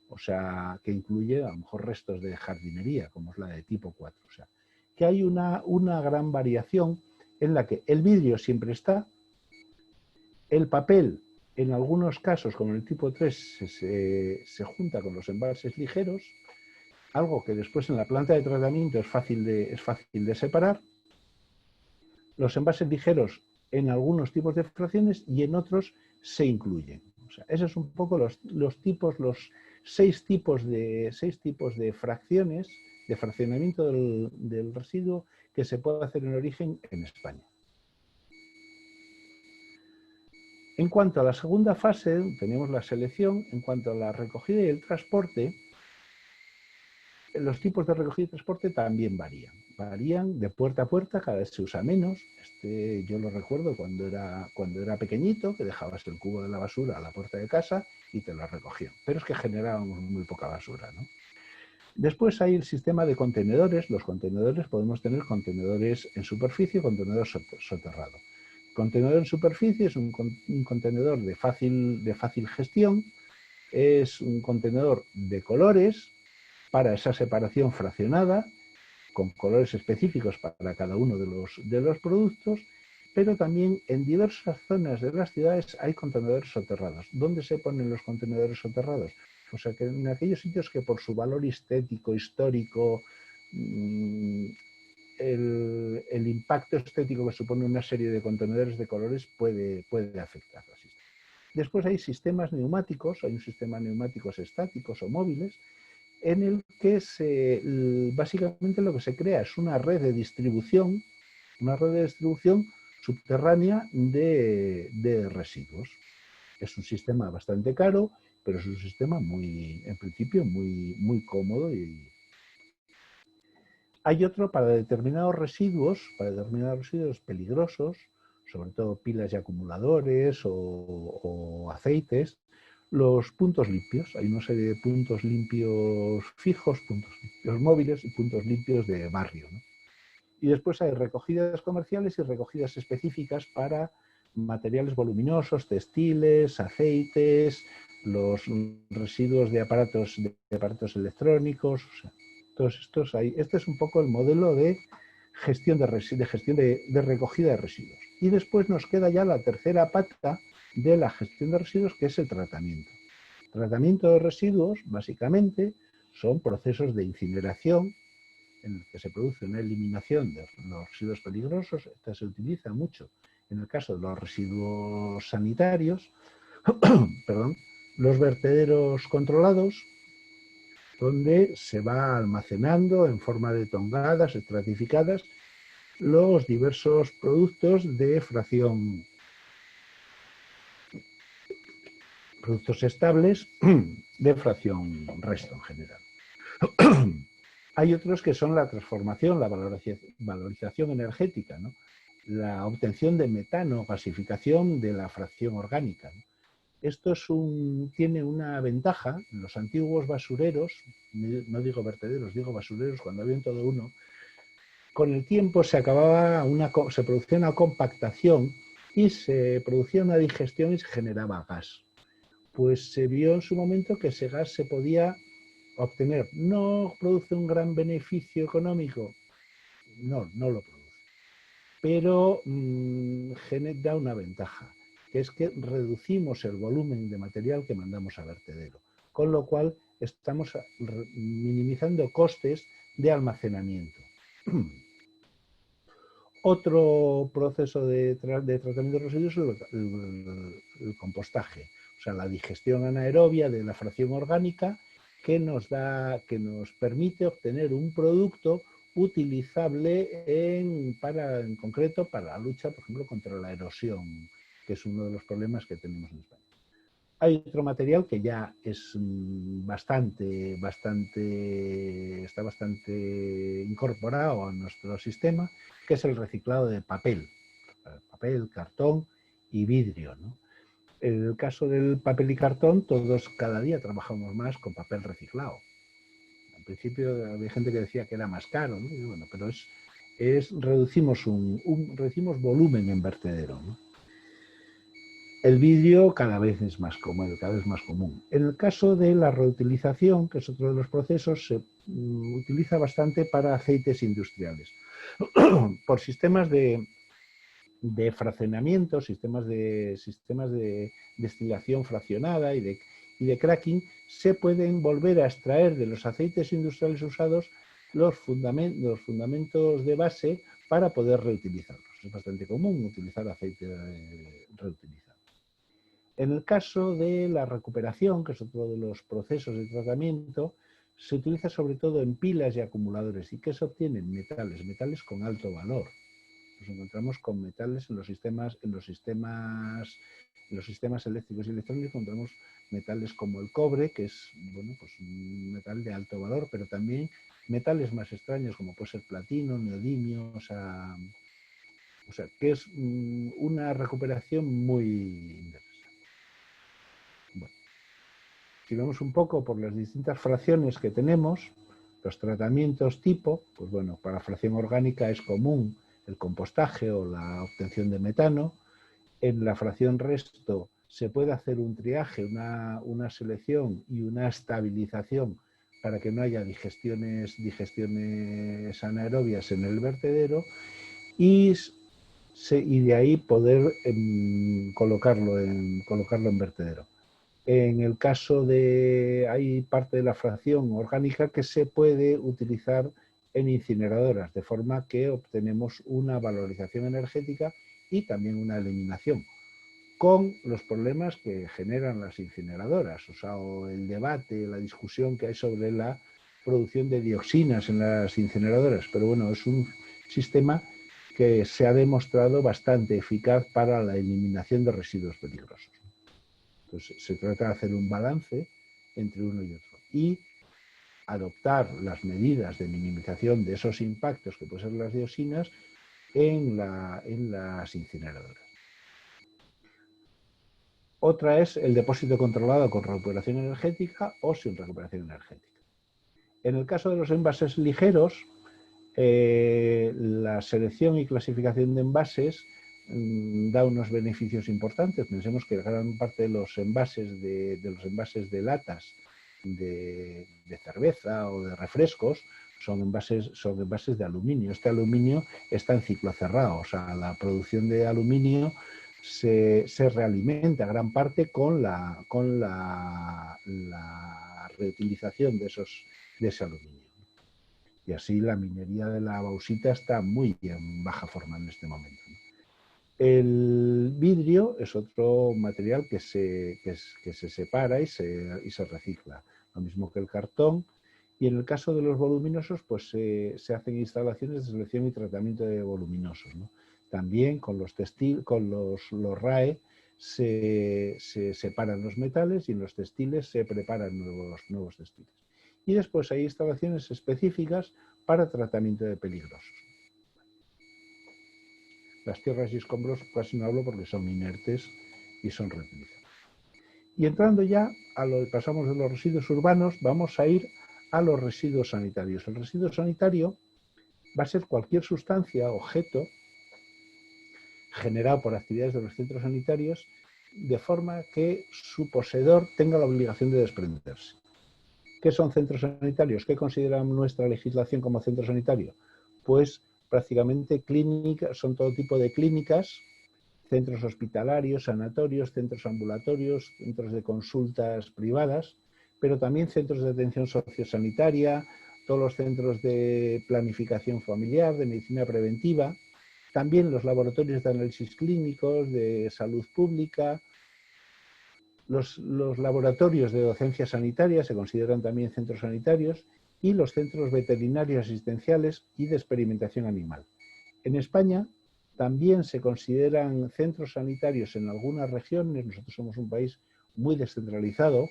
o sea, que incluye a lo mejor restos de jardinería, como es la de tipo 4. O sea, que hay una gran variación en la que el vidrio siempre está, el papel, en algunos casos, como en el tipo 3, se junta con los envases ligeros, algo que después en la planta de tratamiento es fácil de separar. Los envases ligeros en algunos tipos de fracciones y en otros se incluyen. O sea, esos son un poco los seis tipos de fracciones, de fraccionamiento del residuo que se puede hacer en origen en España. En cuanto a la segunda fase, tenemos la selección. En cuanto a la recogida y el transporte, los tipos de recogida y transporte también varían. Varían de puerta a puerta, cada vez se usa menos. Yo lo recuerdo cuando era pequeñito, que dejabas el cubo de la basura a la puerta de casa y te lo recogían. Pero es que generábamos muy poca basura, ¿no? Después hay el sistema de contenedores. Los contenedores, podemos tener contenedores en superficie y contenedores soterrados. Contenedor en superficie es un contenedor de fácil gestión. Es un contenedor de colores para esa separación fraccionada, con colores específicos para cada uno de los productos, pero también en diversas zonas de las ciudades hay contenedores soterrados. ¿Dónde se ponen los contenedores soterrados? O sea, que en aquellos sitios que por su valor estético, histórico, el impacto estético que supone una serie de contenedores de colores puede afectar. Después hay sistemas neumáticos, hay un sistema de neumáticos estáticos o móviles, en el que básicamente lo que se crea es una red de distribución subterránea de residuos. Es un sistema bastante caro, pero es un sistema en principio muy cómodo. Hay otro para determinados residuos peligrosos, sobre todo pilas y acumuladores o aceites, los puntos limpios. Hay una serie de puntos limpios fijos, puntos limpios móviles y puntos limpios de barrio, ¿no? Y después hay recogidas comerciales y recogidas específicas para materiales voluminosos, textiles, aceites, los residuos de aparatos electrónicos. O sea, todos estos hay. Este es un poco el modelo de gestión de recogida de residuos. Y después nos queda ya la tercera pata de la gestión de residuos, que es el tratamiento. El tratamiento de residuos, básicamente, son procesos de incineración en el que se produce una eliminación de los residuos peligrosos. Esta se utiliza mucho en el caso de los residuos sanitarios, perdón, los vertederos controlados, donde se va almacenando en forma de tongadas estratificadas los diversos productos de fracción, productos estables de fracción resto en general. Hay otros que son la transformación, la valorización energética, ¿no? La obtención de metano, gasificación de la fracción orgánica, ¿no? Esto tiene una ventaja. Los antiguos basureros, no digo vertederos, digo basureros, cuando había todo uno, con el tiempo se producía una compactación y se producía una digestión y se generaba gas. Pues se vio en su momento que ese gas se podía obtener. ¿No produce un gran beneficio económico? No lo produce. Pero da una ventaja, que es que reducimos el volumen de material que mandamos a vertedero, con lo cual estamos minimizando costes de almacenamiento. Otro proceso de tratamiento de residuos es el compostaje, o sea, la digestión anaerobia de la fracción orgánica, que nos permite obtener un producto utilizable en concreto para la lucha, por ejemplo, contra la erosión, que es uno de los problemas que tenemos en España. Hay otro material que ya es está bastante incorporado a nuestro sistema, que es el reciclado de papel, cartón y vidrio, ¿no? En el caso del papel y cartón, todos cada día trabajamos más con papel reciclado. Al principio había gente que decía que era más caro, ¿no? Y bueno, pero reducimos reducimos volumen en vertedero, ¿no? El vidrio cada vez es más común. En el caso de la reutilización, que es otro de los procesos, se utiliza bastante para aceites industriales. Por sistemas de fraccionamiento, sistemas de destilación fraccionada y de cracking, se pueden volver a extraer de los aceites industriales usados los fundamentos de base para poder reutilizarlos. Es bastante común utilizar aceite reutilizado. En el caso de la recuperación, que es otro de los procesos de tratamiento, se utiliza sobre todo en pilas y acumuladores. ¿Y qué se obtienen? Metales con alto valor. Nos encontramos con metales en los sistemas eléctricos y electrónicos. Encontramos metales como el cobre, que es, bueno, pues un metal de alto valor, pero también metales más extraños como puede ser platino, neodimio, o sea que es una recuperación muy interesante. Bueno, si vemos un poco por las distintas fracciones que tenemos, los tratamientos tipo, pues bueno, para fracción orgánica es común el compostaje o la obtención de metano. En la fracción resto se puede hacer un triaje, una selección y una estabilización para que no haya digestiones anaerobias en el vertedero y de ahí poder colocarlo en vertedero. En el caso hay parte de la fracción orgánica que se puede utilizar en incineradoras, de forma que obtenemos una valorización energética y también una eliminación, con los problemas que generan las incineradoras, o el debate, la discusión que hay sobre la producción de dioxinas en las incineradoras. Pero bueno, es un sistema que se ha demostrado bastante eficaz para la eliminación de residuos peligrosos. Entonces, se trata de hacer un balance entre uno y otro y adoptar las medidas de minimización de esos impactos que pueden ser las dioxinas en las incineradoras. Otra es el depósito controlado con recuperación energética o sin recuperación energética. En el caso de los envases ligeros, la selección y clasificación de envases da unos beneficios importantes. Pensemos que gran parte de los envases de latas de cerveza o de refrescos son envases de aluminio. Este aluminio está en ciclo cerrado, o sea, la producción de aluminio se realimenta gran parte con la reutilización de ese aluminio. Y así la minería de la bauxita está muy en baja forma en este momento. El vidrio es otro material que se separa y se recicla, lo mismo que el cartón. Y en el caso de los voluminosos, pues se hacen instalaciones de selección y tratamiento de voluminosos, ¿no? También con los RAE se separan los metales y en los textiles se preparan nuevos textiles. Y después hay instalaciones específicas para tratamiento de peligrosos. Las tierras y escombros casi no hablo porque son inertes y son reutilizables. Y entrando ya pasamos de los residuos urbanos, vamos a ir a los residuos sanitarios. El residuo sanitario va a ser cualquier sustancia, objeto, generado por actividades de los centros sanitarios, de forma que su poseedor tenga la obligación de desprenderse. ¿Qué son centros sanitarios? ¿Qué considera nuestra legislación como centro sanitario? Pues prácticamente clínicas, son todo tipo de clínicas, centros hospitalarios, sanatorios, centros ambulatorios, centros de consultas privadas, pero también centros de atención sociosanitaria, todos los centros de planificación familiar, de medicina preventiva, también los laboratorios de análisis clínicos, de salud pública. Los laboratorios de docencia sanitaria se consideran también centros sanitarios y los centros veterinarios asistenciales y de experimentación animal. En España también se consideran centros sanitarios en algunas regiones, nosotros somos un país muy descentralizado.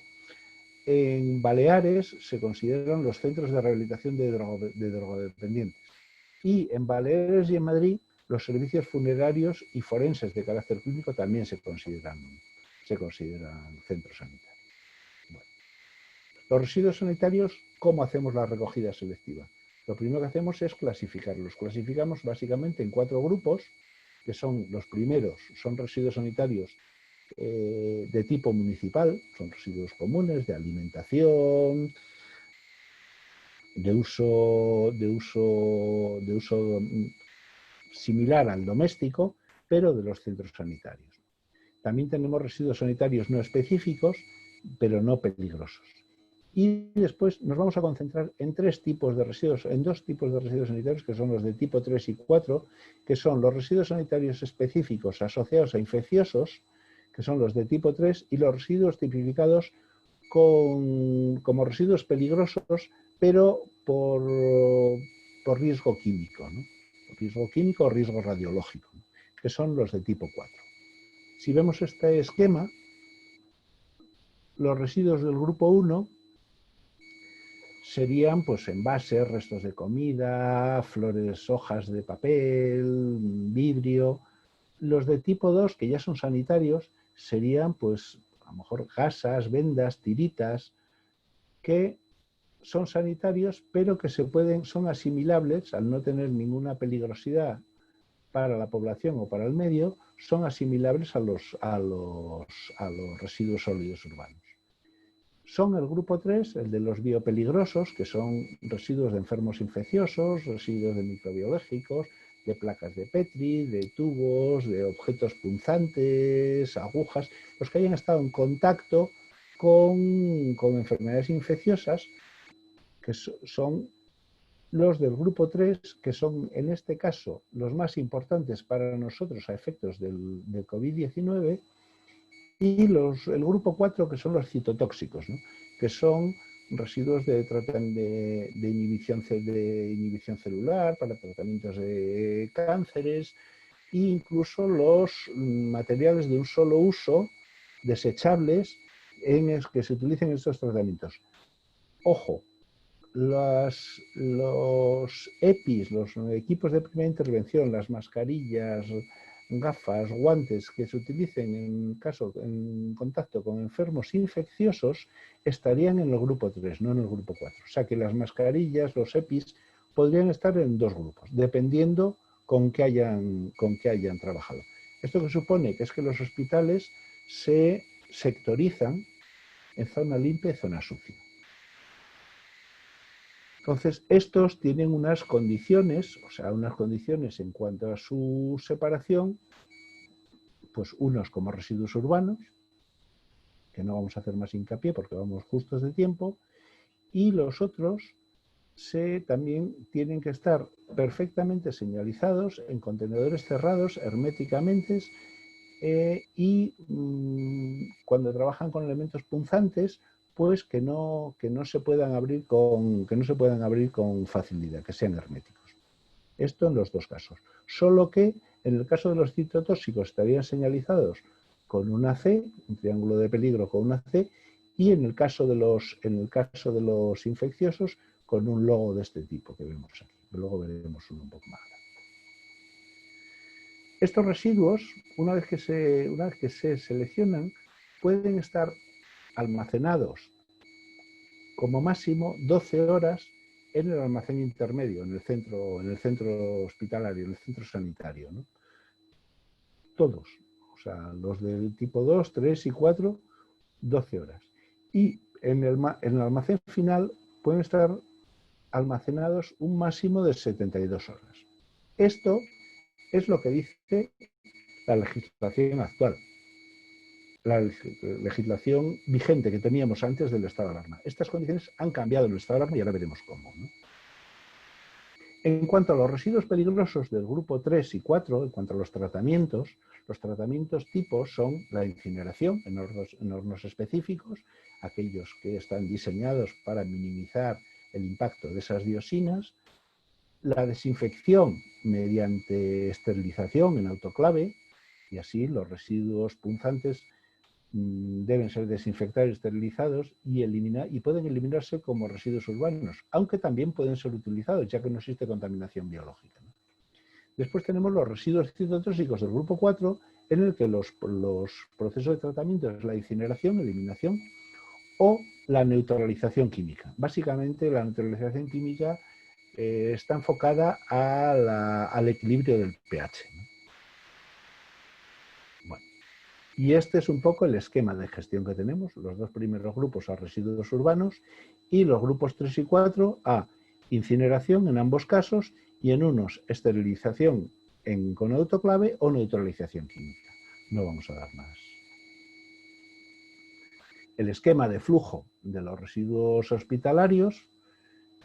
En Baleares se consideran los centros de rehabilitación de drogodependientes. Y en Baleares y en Madrid los servicios funerarios y forenses de carácter clínico también se consideran se consideran centros sanitarios. Bueno, los residuos sanitarios, ¿cómo hacemos la recogida selectiva? Lo primero que hacemos es clasificarlos. Clasificamos básicamente en 4 grupos, que son los primeros, son residuos sanitarios de tipo municipal, son residuos comunes de alimentación, de uso similar al doméstico, pero de los centros sanitarios. También tenemos residuos sanitarios no específicos, pero no peligrosos. Y después nos vamos a concentrar en 3 tipos de residuos, en 2 tipos de residuos sanitarios, que son los de tipo 3 y 4, que son los residuos sanitarios específicos asociados a infecciosos, que son los de tipo 3, y los residuos tipificados como residuos peligrosos, pero por riesgo químico, ¿no? Por riesgo químico o riesgo radiológico, ¿no? Que son los de tipo 4. Si vemos este esquema, los residuos del grupo 1 serían pues envases, restos de comida, flores, hojas de papel, vidrio. Los de tipo 2, que ya son sanitarios, serían pues a lo mejor gasas, vendas, tiritas, que son sanitarios, pero que son asimilables, al no tener ninguna peligrosidad para la población o para el medio, son asimilables a los residuos sólidos urbanos. Son el grupo 3, el de los biopeligrosos, que son residuos de enfermos infecciosos, residuos de microbiológicos, de placas de Petri, de tubos, de objetos punzantes, agujas, los que hayan estado en contacto con enfermedades infecciosas, que son los del grupo 3, que son en este caso los más importantes para nosotros a efectos del COVID-19, y el grupo 4, que son los citotóxicos, ¿no? Que son residuos de inhibición celular para tratamientos de cánceres, e incluso los materiales de un solo uso desechables que se utilicen en estos tratamientos. Ojo, los EPIs, los equipos de primera intervención, las mascarillas, gafas, guantes que se utilicen en contacto con enfermos infecciosos estarían en el grupo 3, no en el grupo 4. O sea que las mascarillas, los EPIs, podrían estar en 2 grupos, dependiendo con qué hayan trabajado. Esto que supone que es que los hospitales se sectorizan en zona limpia y zona sucia. Entonces, estos tienen unas condiciones, en cuanto a su separación, pues unos como residuos urbanos, que no vamos a hacer más hincapié porque vamos justos de tiempo, y los otros también tienen que estar perfectamente señalizados en contenedores cerrados herméticamente y cuando trabajan con elementos punzantes, pues que no se puedan abrir con facilidad, que sean herméticos. Esto en los 2 casos. Solo que en el caso de los citotóxicos estarían señalizados con una C, un triángulo de peligro con una C, y en el caso de los infecciosos con un logo de este tipo que vemos aquí. Luego veremos uno un poco más grande. Estos residuos, una vez que se seleccionan, pueden estar almacenados como máximo 12 horas en el almacén intermedio, en el centro hospitalario, en el centro sanitario, ¿no? Todos, o sea, los del tipo 2, 3 y 4, 12 horas. Y en el almacén final pueden estar almacenados un máximo de 72 horas. Esto es lo que dice la legislación actual, la legislación vigente que teníamos antes del estado de alarma. Estas condiciones han cambiado en el estado de alarma y ahora veremos cómo, ¿no? En cuanto a los residuos peligrosos del grupo 3 y 4, en cuanto a los tratamientos tipo son la incineración en hornos específicos, aquellos que están diseñados para minimizar el impacto de esas dioxinas, la desinfección mediante esterilización en autoclave, y así los residuos punzantes deben ser desinfectados y esterilizados y pueden eliminarse como residuos urbanos, aunque también pueden ser utilizados, ya que no existe contaminación biológica, ¿no? Después tenemos los residuos citotóxicos del grupo 4, en el que los procesos de tratamiento es la incineración, eliminación, o la neutralización química. Básicamente, la neutralización química está enfocada al equilibrio del pH, ¿no? Bueno, y este es un poco el esquema de gestión que tenemos. Los dos primeros grupos a residuos urbanos y los grupos 3 y 4 a incineración en ambos casos y en unos esterilización con autoclave o neutralización química. No vamos a dar más. El esquema de flujo de los residuos hospitalarios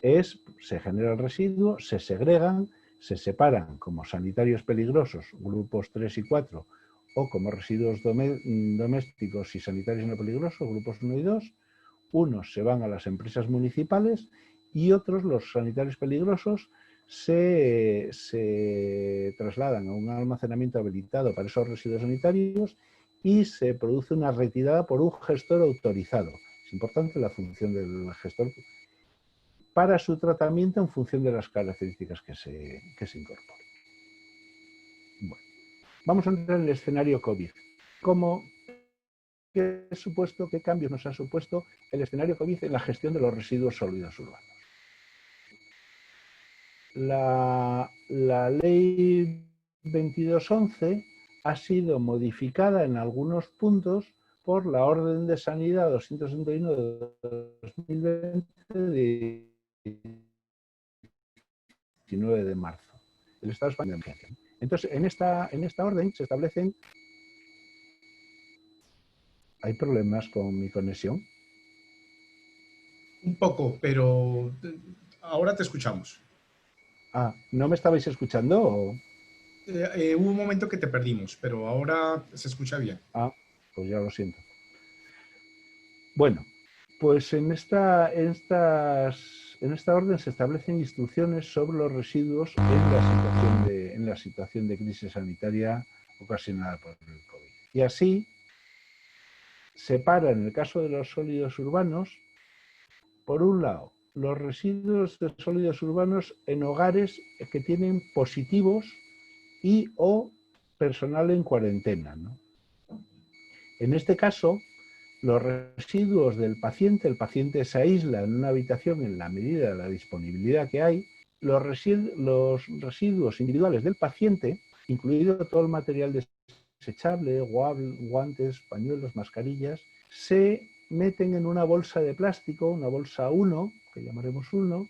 se genera el residuo, se segregan, se separan como sanitarios peligrosos, grupos 3 y 4, o como residuos domésticos y sanitarios no peligrosos, grupos 1 y 2. Unos se van a las empresas municipales y otros, los sanitarios peligrosos, se trasladan a un almacenamiento habilitado para esos residuos sanitarios y se produce una retirada por un gestor autorizado. Es importante la función del gestor para su tratamiento en función de las características que se incorporen. Bueno, vamos a entrar en el escenario COVID. ¿Qué cambios nos ha supuesto el escenario COVID en la gestión de los residuos sólidos urbanos? La ley 2211 ha sido modificada en algunos puntos por la Orden de Sanidad 261 de 2020 de 19 de marzo. El Estado español de emergencia. Entonces, en esta orden se establecen... ¿Hay problemas con mi conexión? Un poco, pero ahora te escuchamos. Ah, ¿no me estabais escuchando? Hubo un momento que te perdimos, pero ahora se escucha bien. Ah, pues ya lo siento. Bueno, pues en esta orden se establecen instrucciones sobre los residuos en la situación de crisis sanitaria ocasionada por el COVID. Y así separa, en el caso de los sólidos urbanos, por un lado, los residuos de sólidos urbanos en hogares que tienen positivos y o personal en cuarentena, ¿no? En este caso, los residuos del paciente, el paciente se aísla en una habitación en la medida de la disponibilidad que hay, los residuos individuales del paciente, incluido todo el material desechable, guantes, pañuelos, mascarillas, se meten en una bolsa de plástico, una bolsa 1, que llamaremos 1,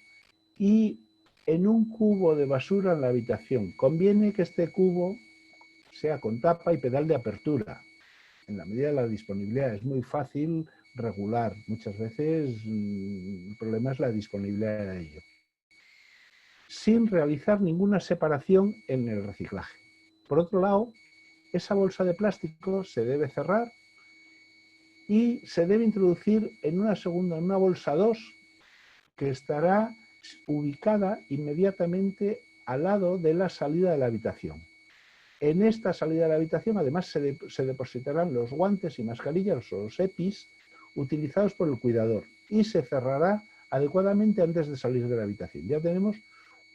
y en un cubo de basura en la habitación. Conviene que este cubo sea con tapa y pedal de apertura. En la medida de la disponibilidad es muy fácil regular. Muchas veces el problema es la disponibilidad de ello. Sin realizar ninguna separación en el reciclaje. Por otro lado, esa bolsa de plástico se debe cerrar y se debe introducir en una bolsa 2, que estará ubicada inmediatamente al lado de la salida de la habitación. En esta salida de la habitación, además, se depositarán los guantes y mascarillas o los EPIs utilizados por el cuidador y se cerrará adecuadamente antes de salir de la habitación. Ya tenemos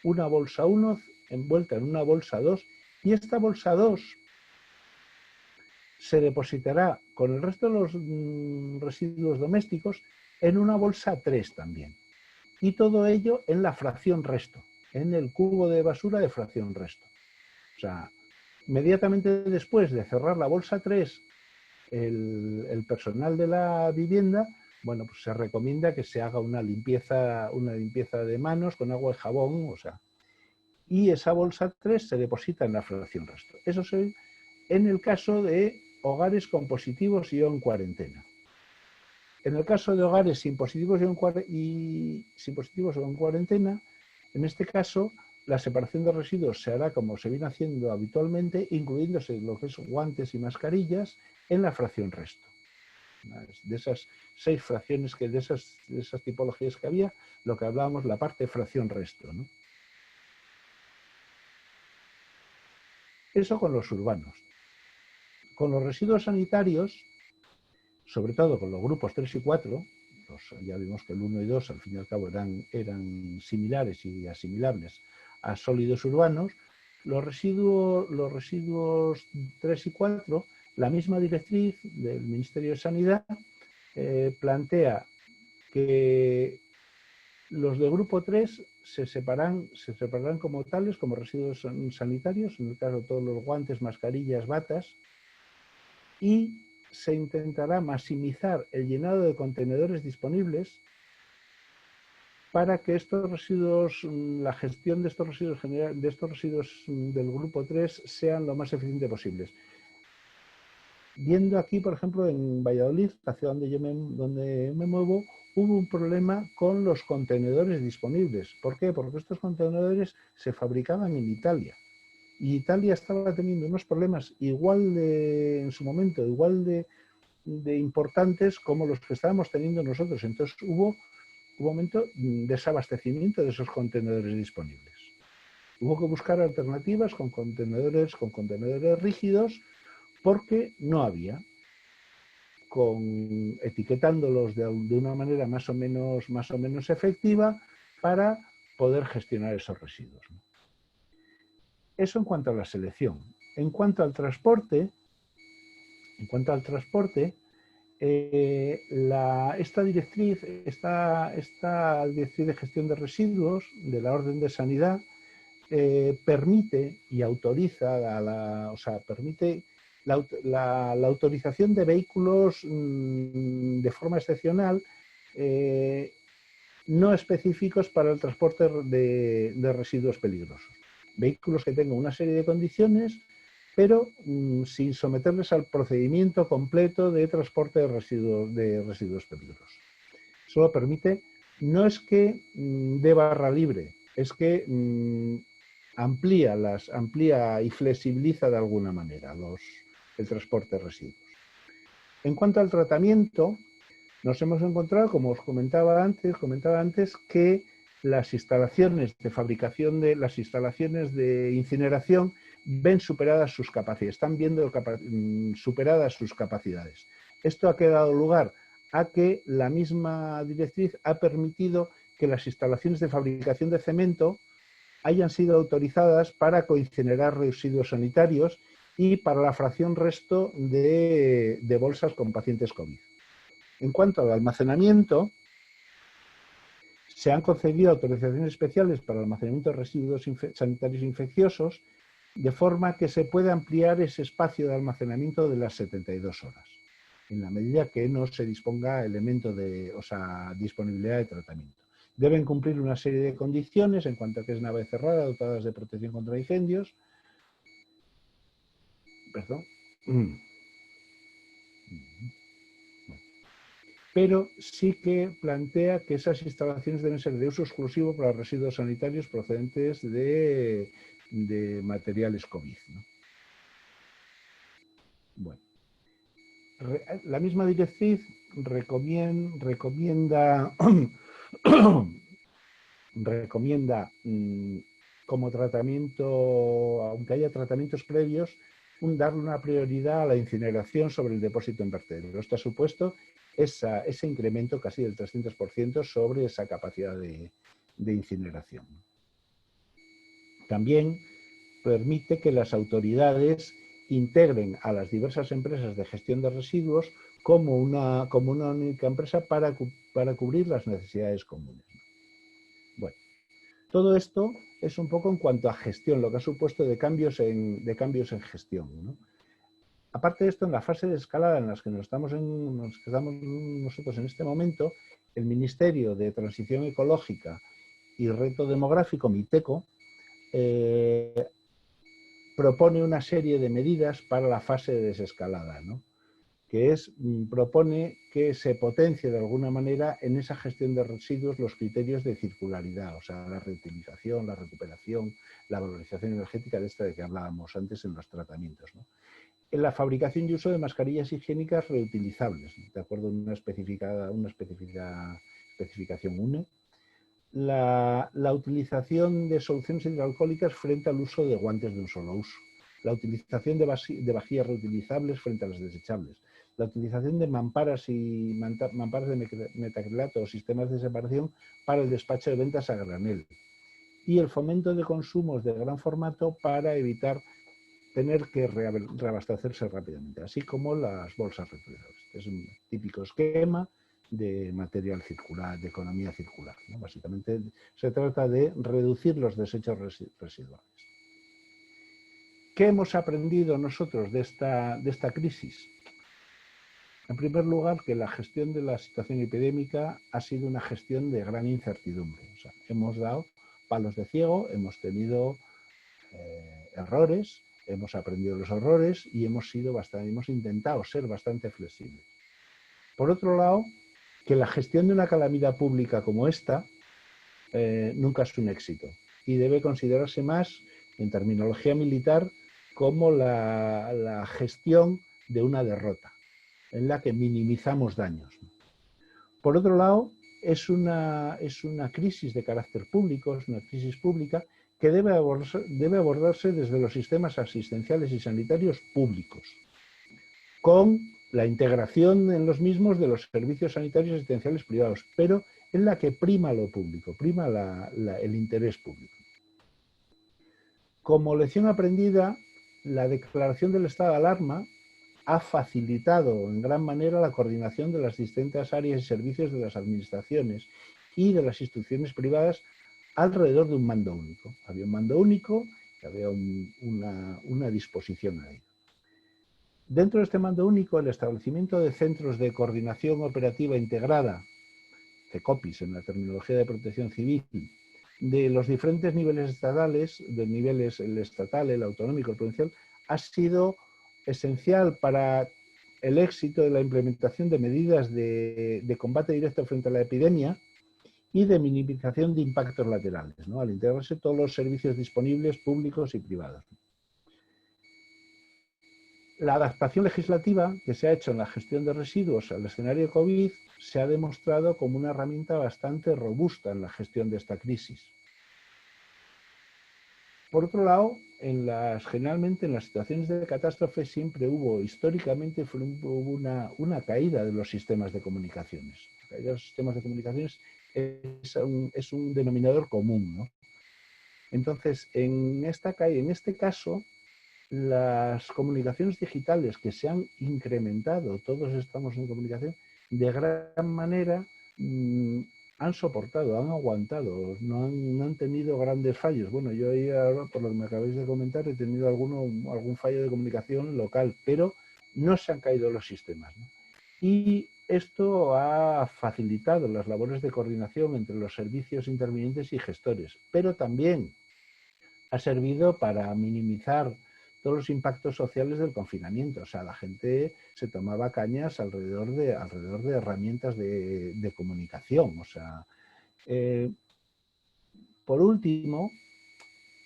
una bolsa 1 envuelta en una bolsa 2 y esta bolsa 2 se depositará con el resto de los residuos domésticos en una bolsa 3 también. Y todo ello en la fracción resto, en el cubo de basura de fracción resto. O sea, inmediatamente después de cerrar la bolsa 3, el personal de la vivienda, bueno, pues se recomienda que se haga una limpieza de manos con agua y jabón, o sea, y esa bolsa 3 se deposita en la fracción resto. Eso es en el caso de hogares con positivos y o en cuarentena. En el caso de hogares sin positivos o en cuarentena, en este caso, la separación de residuos se hará como se viene haciendo habitualmente, incluyéndose lo que es guantes y mascarillas en la fracción resto. De esas 6 fracciones, de esas tipologías que había, lo que hablábamos, la parte fracción resto, ¿no? Eso con los urbanos. Con los residuos sanitarios, sobre todo con los grupos 3 y 4, ya vimos que el 1 y 2 al fin y al cabo eran similares y asimilables a sólidos urbanos, los residuos 3 y 4, la misma directriz del Ministerio de Sanidad plantea que los de grupo 3 se separarán como tales, como residuos sanitarios, en el caso de todos los guantes, mascarillas, batas, y se intentará maximizar el llenado de contenedores disponibles para que estos residuos, la gestión de estos residuos del grupo 3 sean lo más eficiente posibles. Viendo aquí, por ejemplo, en Valladolid, la ciudad donde me muevo, hubo un problema con los contenedores disponibles. ¿Por qué? Porque estos contenedores se fabricaban en Italia. Y Italia estaba teniendo unos problemas en su momento, igual de importantes como los que estábamos teniendo nosotros. Entonces hubo un momento de desabastecimiento de esos contenedores disponibles. Hubo que buscar alternativas con contenedores rígidos porque no había, etiquetándolos de una manera más o menos efectiva para poder gestionar esos residuos. Eso en cuanto a la selección. En cuanto al transporte, esta directriz de gestión de residuos de la Orden de Sanidad permite y autoriza permite la autorización de vehículos de forma excepcional no específicos para el transporte de residuos peligrosos. Vehículos que tengan una serie de condiciones, pero sin someterles al procedimiento completo de transporte de residuos peligrosos. Solo permite, no es que dé barra libre, es que amplía y flexibiliza de alguna manera el transporte de residuos. En cuanto al tratamiento, nos hemos encontrado, como os comentaba antes, que las instalaciones de incineración ven superadas sus capacidades, están viendo superadas sus capacidades. Esto ha quedado lugar a que la misma directriz ha permitido que las instalaciones de fabricación de cemento hayan sido autorizadas para coincinerar residuos sanitarios y para la fracción resto de bolsas con pacientes COVID. En cuanto al almacenamiento, se han concedido autorizaciones especiales para el almacenamiento de residuos sanitarios infecciosos, de forma que se puede ampliar ese espacio de almacenamiento de las 72 horas, en la medida que no se disponga disponibilidad de tratamiento. Deben cumplir una serie de condiciones en cuanto a que es nave cerrada, dotadas de protección contra incendios. Pero sí que plantea que esas instalaciones deben ser de uso exclusivo para residuos sanitarios procedentes de materiales COVID, ¿no? Bueno, la misma directriz recomienda como tratamiento, aunque haya tratamientos previos, darle una prioridad a la incineración sobre el depósito en vertedero. Esto ha supuesto ese incremento casi del 300% sobre esa capacidad de incineración. También permite que las autoridades integren a las diversas empresas de gestión de residuos como una única empresa para cubrir las necesidades comunes. Bueno, todo esto es un poco en cuanto a gestión, lo que ha supuesto de cambios en gestión, ¿no? Aparte de esto, en la fase de escalada en la que estamos nosotros en este momento, el Ministerio de Transición Ecológica y Reto Demográfico, MITECO, propone una serie de medidas para la fase de desescalada, ¿no? Propone que se potencie de alguna manera en esa gestión de residuos los criterios de circularidad, o sea, la reutilización, la recuperación, la valorización energética de que hablábamos antes en los tratamientos, ¿no? En la fabricación y uso de mascarillas higiénicas reutilizables, de acuerdo a una especificación UNE. La utilización de soluciones hidroalcohólicas frente al uso de guantes de un solo uso. La utilización de vajillas reutilizables frente a las desechables. La utilización de mamparas de metacrilato o sistemas de separación para el despacho de ventas a granel. y el fomento de consumos de gran formato para evitar tener que reabastecerse rápidamente, así como las bolsas reutilizables. Es un típico esquema de material circular, de economía circular, ¿no? Básicamente se trata de reducir los desechos residuales. ¿Qué hemos aprendido nosotros de esta crisis? En primer lugar, que la gestión de la situación epidémica ha sido una gestión de gran incertidumbre. O sea, hemos dado palos de ciego, hemos tenido errores, hemos aprendido los errores y hemos intentado ser bastante flexibles. Por otro lado, que la gestión de una calamidad pública como esta nunca es un éxito y debe considerarse más, en terminología militar, como la gestión de una derrota, en la que minimizamos daños. Por otro lado, es una crisis de carácter público, es una crisis pública que debe abordarse desde los sistemas asistenciales y sanitarios públicos, con la integración en los mismos de los servicios sanitarios y asistenciales privados, pero en la que prima lo público, prima el interés público. Como lección aprendida, la declaración del estado de alarma ha facilitado en gran manera la coordinación de las distintas áreas y servicios de las administraciones y de las instituciones privadas alrededor de un mando único. Había un mando único y había una disposición a ello. Dentro de este mando único, el establecimiento de centros de coordinación operativa integrada, CECOPIS en la terminología de protección civil, de los diferentes niveles estatales, el estatal, el autonómico, el provincial, ha sido esencial para el éxito de la implementación de medidas de combate directo frente a la epidemia y de minimización de impactos laterales, ¿no? Al integrarse todos los servicios disponibles, públicos y privados. La adaptación legislativa que se ha hecho en la gestión de residuos al escenario COVID se ha demostrado como una herramienta bastante robusta en la gestión de esta crisis. Por otro lado, generalmente en las situaciones de catástrofe siempre históricamente hubo una caída de los sistemas de comunicaciones. La caída de los sistemas de comunicaciones es un denominador común, ¿no? Entonces, en este caso, las comunicaciones digitales que se han incrementado, todos estamos en comunicación, de gran manera han soportado, han aguantado, no han tenido grandes fallos. Bueno, yo ahí ahora, por lo que me acabáis de comentar, he tenido algún fallo de comunicación local, pero no se han caído los sistemas, ¿no? Y esto ha facilitado las labores de coordinación entre los servicios intervinientes y gestores, pero también ha servido para minimizar todos los impactos sociales del confinamiento. O sea, la gente se tomaba cañas alrededor de herramientas de comunicación. O sea, por último,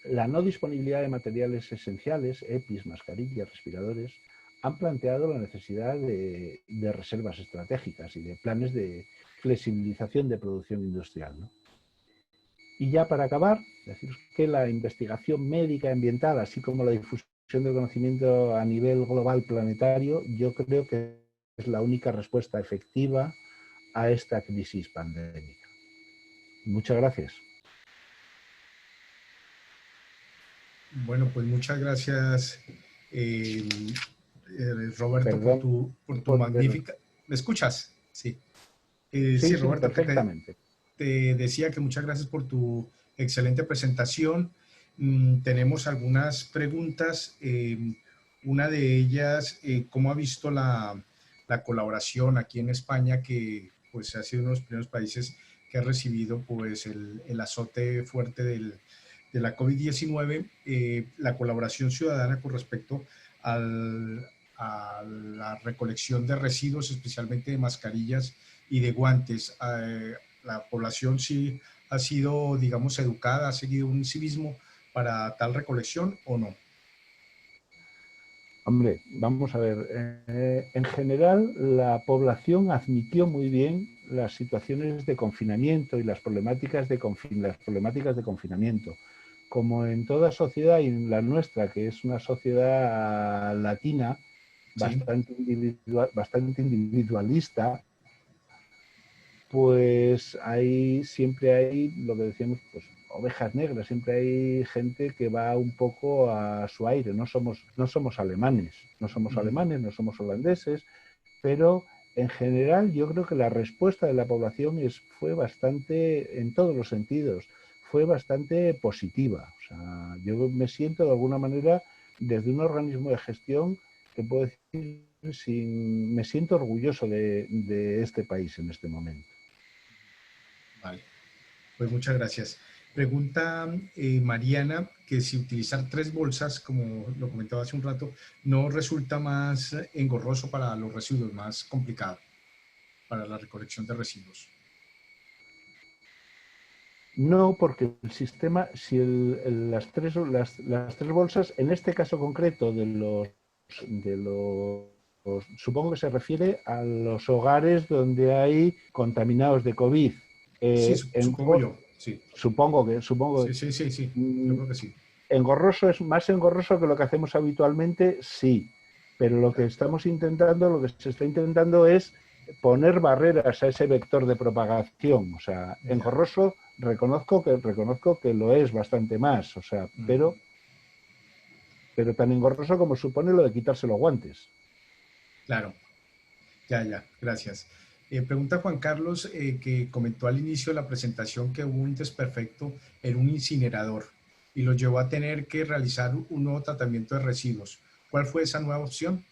la no disponibilidad de materiales esenciales, EPIs, mascarillas, respiradores, han planteado la necesidad de reservas estratégicas y de planes de flexibilización de producción industrial, ¿no? Y ya para acabar, deciros que la investigación médica ambiental, así como la difusión del conocimiento a nivel global planetario, yo creo que es la única respuesta efectiva a esta crisis pandémica. Muchas gracias. Bueno, pues muchas gracias, Roberto, Perdón, por tu magnífica... ¿Me escuchas? Sí. Sí, sí, Roberto, perfectamente. te decía que muchas gracias por tu excelente presentación. Tenemos algunas preguntas. Una de ellas, ¿cómo ha visto la colaboración aquí en España, que pues ha sido uno de los primeros países que ha recibido pues el azote fuerte de la COVID-19, la colaboración ciudadana con respecto a la recolección de residuos, especialmente de mascarillas y de guantes? La población sí ha sido, digamos, educada, ha seguido un civismo para tal recolección o no? Hombre, vamos a ver. En general, la población admitió muy bien las situaciones de confinamiento y las problemáticas de confinamiento. Como en toda sociedad, y en la nuestra, que es una sociedad latina, Sí. bastante individualista, pues siempre hay lo que decíamos, pues ovejas negras, siempre hay gente que va un poco a su aire. No somos alemanes, no somos holandeses, pero en general yo creo que la respuesta de la población fue bastante, en todos los sentidos, fue bastante positiva. O sea, yo me siento de alguna manera desde un organismo de gestión que puedo decir, me siento orgulloso de este país en este momento. Vale, pues muchas gracias. Pregunta Mariana que si utilizar 3 bolsas, como lo comentaba hace un rato, no resulta más engorroso para los residuos, más complicado para la recolección de residuos. No, porque el sistema, si las tres bolsas, en este caso concreto supongo que se refiere a los hogares donde hay contaminados de COVID. Sí, supongo yo, sí. Supongo. Sí, yo creo que sí. Engorroso es más engorroso que lo que hacemos habitualmente, sí. Pero lo que se está intentando es poner barreras a ese vector de propagación. O sea, engorroso reconozco que lo es bastante más. O sea, pero tan engorroso como supone lo de quitarse los guantes. Claro, ya, gracias. Pregunta Juan Carlos, que comentó al inicio de la presentación que hubo un desperfecto en un incinerador y lo llevó a tener que realizar un nuevo tratamiento de residuos. ¿Cuál fue esa nueva opción?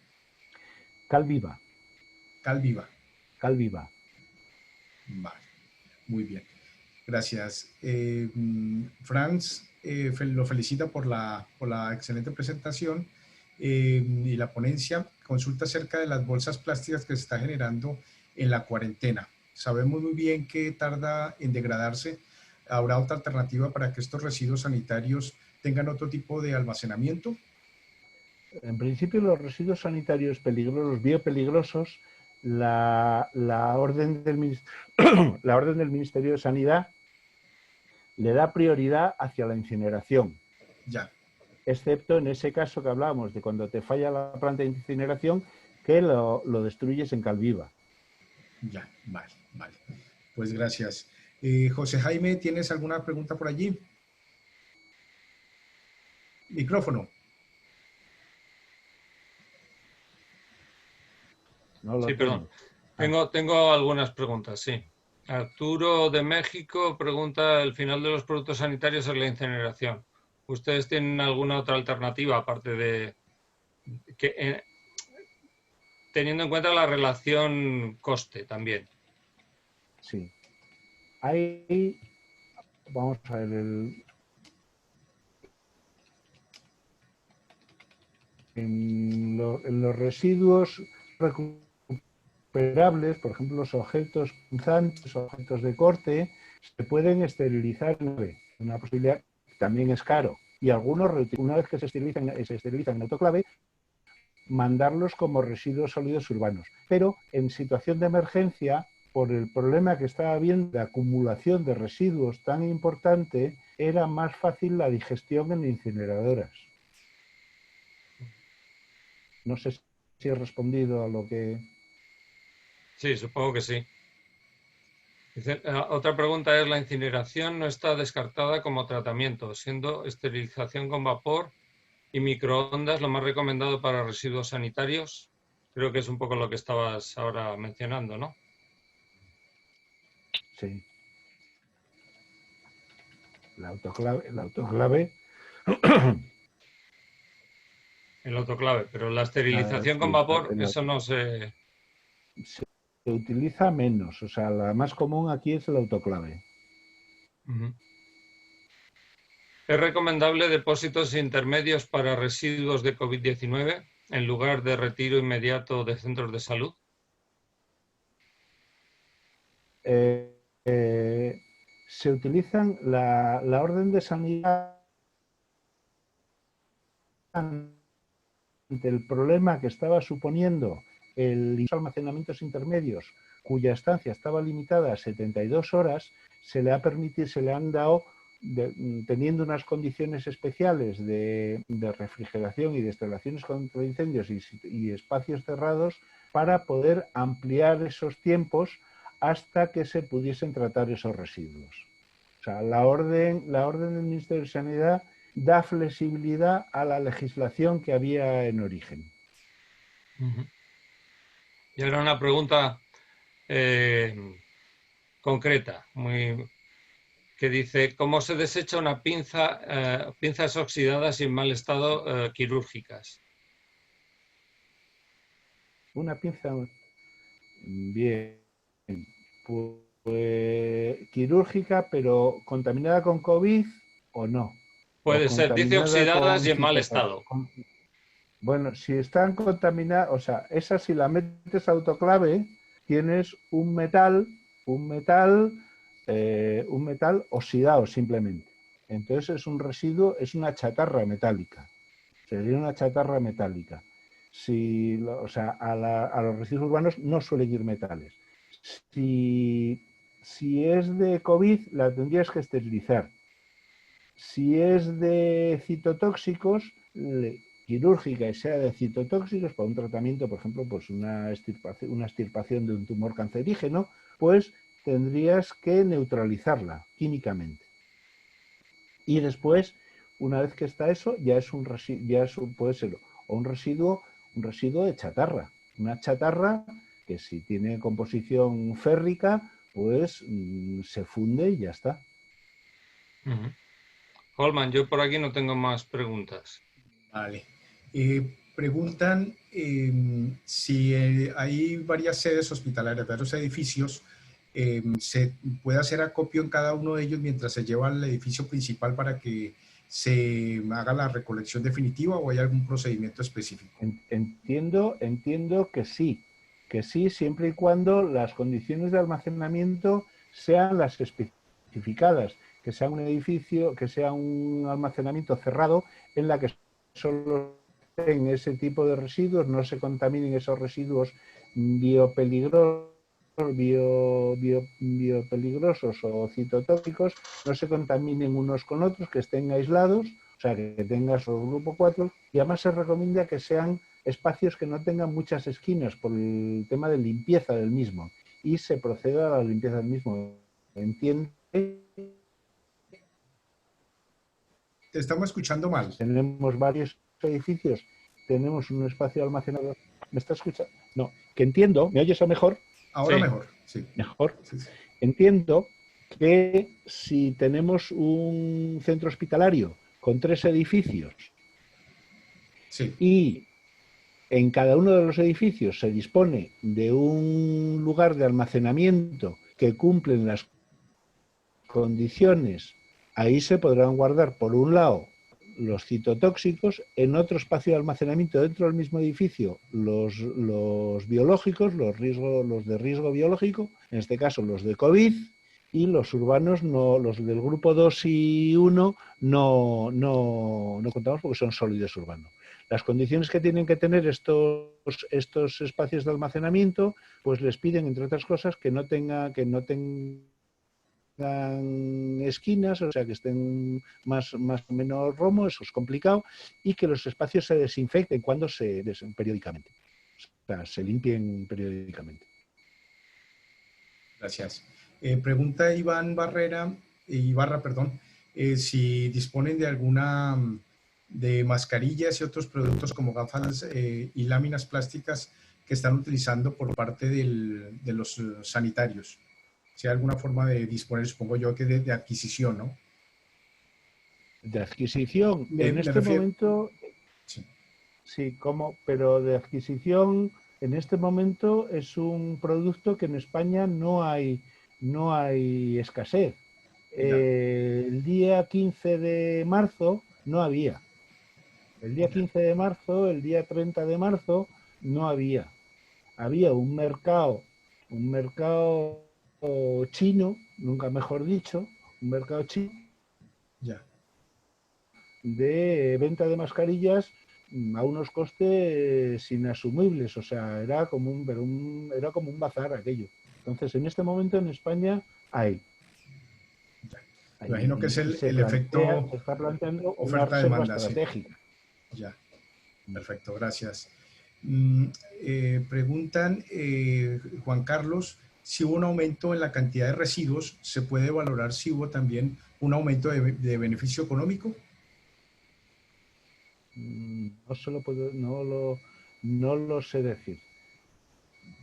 Calviva. Calviva. Calviva. Vale, muy bien. Gracias. Franz lo felicita por la excelente presentación y la ponencia. Consulta acerca de las bolsas plásticas que se está generando en la cuarentena. Sabemos muy bien que tarda en degradarse. ¿Habrá otra alternativa para que estos residuos sanitarios tengan otro tipo de almacenamiento? En principio, los residuos sanitarios peligrosos, biopeligrosos, la orden del Ministerio de Sanidad le da prioridad hacia la incineración. Ya. Excepto en ese caso que hablábamos de cuando te falla la planta de incineración, que lo destruyes en Calviva. Ya, vale. Pues gracias. José Jaime, ¿tienes alguna pregunta por allí? Micrófono. Sí, perdón. Tengo algunas preguntas, sí. Arturo de México pregunta: el final de los productos sanitarios es la incineración. ¿Ustedes tienen alguna otra alternativa aparte de que, teniendo en cuenta la relación coste también? Sí. Vamos a ver, en los residuos recuperables, por ejemplo, los objetos punzantes, objetos de corte, se pueden esterilizar. Una posibilidad también es caro. Y algunos, una vez que se esterilizan en autoclave, mandarlos como residuos sólidos urbanos. Pero en situación de emergencia, por el problema que estaba habiendo de acumulación de residuos tan importante, era más fácil la digestión en incineradoras. No sé si he respondido a lo que... Sí, supongo que sí. Otra pregunta es: la incineración no está descartada como tratamiento, siendo esterilización con vapor y microondas lo más recomendado para residuos sanitarios. Creo que es un poco lo que estabas ahora mencionando, ¿no? Sí. El autoclave. El autoclave, pero la esterilización con vapor, eso no se... Se utiliza menos, o sea, la más común aquí es el autoclave. ¿Es recomendable depósitos intermedios para residuos de COVID-19 en lugar de retiro inmediato de centros de salud? Se utilizan la orden de sanidad ante el problema que estaba suponiendo los almacenamientos intermedios, cuya estancia estaba limitada a 72 horas, se le han dado, teniendo unas condiciones especiales de refrigeración y de instalaciones contra incendios y espacios cerrados, para poder ampliar esos tiempos hasta que se pudiesen tratar esos residuos. sea, la orden del Ministerio de Sanidad da flexibilidad a la legislación que había en origen. Y ahora una pregunta concreta, que dice, ¿cómo se desecha una pinzas oxidadas y en mal estado quirúrgicas? Una pinza, bien, pues quirúrgica, pero contaminada con COVID o no. O Puede ser, dice contaminada oxidadas con y en mal citoplasma. estado. Bueno, si están contaminadas, o sea, esa si la metes a autoclave, tienes un metal oxidado simplemente. Entonces es un residuo, es una chatarra metálica. Sería una chatarra metálica. O sea, a los residuos urbanos no suelen ir metales. Si es de COVID, la tendrías que esterilizar. Si es de citotóxicos, quirúrgica y sea de citotóxicos, para un tratamiento, por ejemplo, pues una extirpación de un tumor cancerígeno, pues tendrías que neutralizarla químicamente. Y después, una vez que está eso, puede ser o un residuo de chatarra. Una chatarra que si tiene composición férrica, pues se funde y ya está. Holman, yo por aquí no tengo más preguntas. Vale. Preguntan si hay varias sedes hospitalarias, varios edificios, ¿se puede hacer acopio en cada uno de ellos mientras se lleva al edificio principal para que se haga la recolección definitiva o hay algún procedimiento específico? Entiendo que sí, siempre y cuando las condiciones de almacenamiento sean las especificadas, que sea un edificio, que sea un almacenamiento cerrado en la que solo en ese tipo de residuos, no se contaminen esos residuos biopeligrosos o citotóxicos, no se contaminen unos con otros, que estén aislados, o sea, que tengas el grupo 4, y además se recomienda que sean espacios que no tengan muchas esquinas por el tema de limpieza del mismo, y se proceda a la limpieza del mismo. Entiende. Te estamos escuchando mal. Tenemos varios edificios, tenemos un espacio almacenado. ¿Me está escuchando? No, que entiendo, ¿me oyes a mejor? Ahora Sí. mejor, sí. Mejor. Sí, sí. Entiendo que si tenemos un centro hospitalario con 3 edificios Sí. y en cada uno de los edificios se dispone de un lugar de almacenamiento que cumplen las condiciones, ahí se podrán guardar, por un lado, los citotóxicos, en otro espacio de almacenamiento dentro del mismo edificio los biológicos, los de riesgo biológico, en este caso los de COVID, y los urbanos, no, los del grupo 2 y 1 no contamos porque son sólidos urbanos. Las condiciones que tienen que tener estos espacios de almacenamiento, pues les piden, entre otras cosas, que no tengan esquinas, o sea, que estén más o menos romo, eso es complicado, y que los espacios se desinfecten periódicamente. O sea, se limpien periódicamente. Gracias. Pregunta Ibarra, si disponen de alguna de mascarillas y otros productos como gafas y láminas plásticas que están utilizando por parte de los sanitarios. Si hay alguna forma de disponer, supongo yo, que de adquisición, ¿no? De adquisición, en este momento, sí, pero de adquisición, en este momento es un producto que en España no hay escasez. El día 15 de marzo no había. El día 15 de marzo, el día 30 de marzo, no había. Había un mercado chino, nunca mejor dicho, un mercado chino de venta de mascarillas a unos costes inasumibles, o sea, era como un bazar aquello. Entonces, en este momento en España hay. Imagino que es el efecto se está planteando una reserva oferta-demanda, estratégica. Sí. Ya, perfecto, gracias. Preguntan, Juan Carlos, si hubo un aumento en la cantidad de residuos, ¿se puede valorar si hubo también un aumento de beneficio económico? No se lo puedo, no lo sé decir.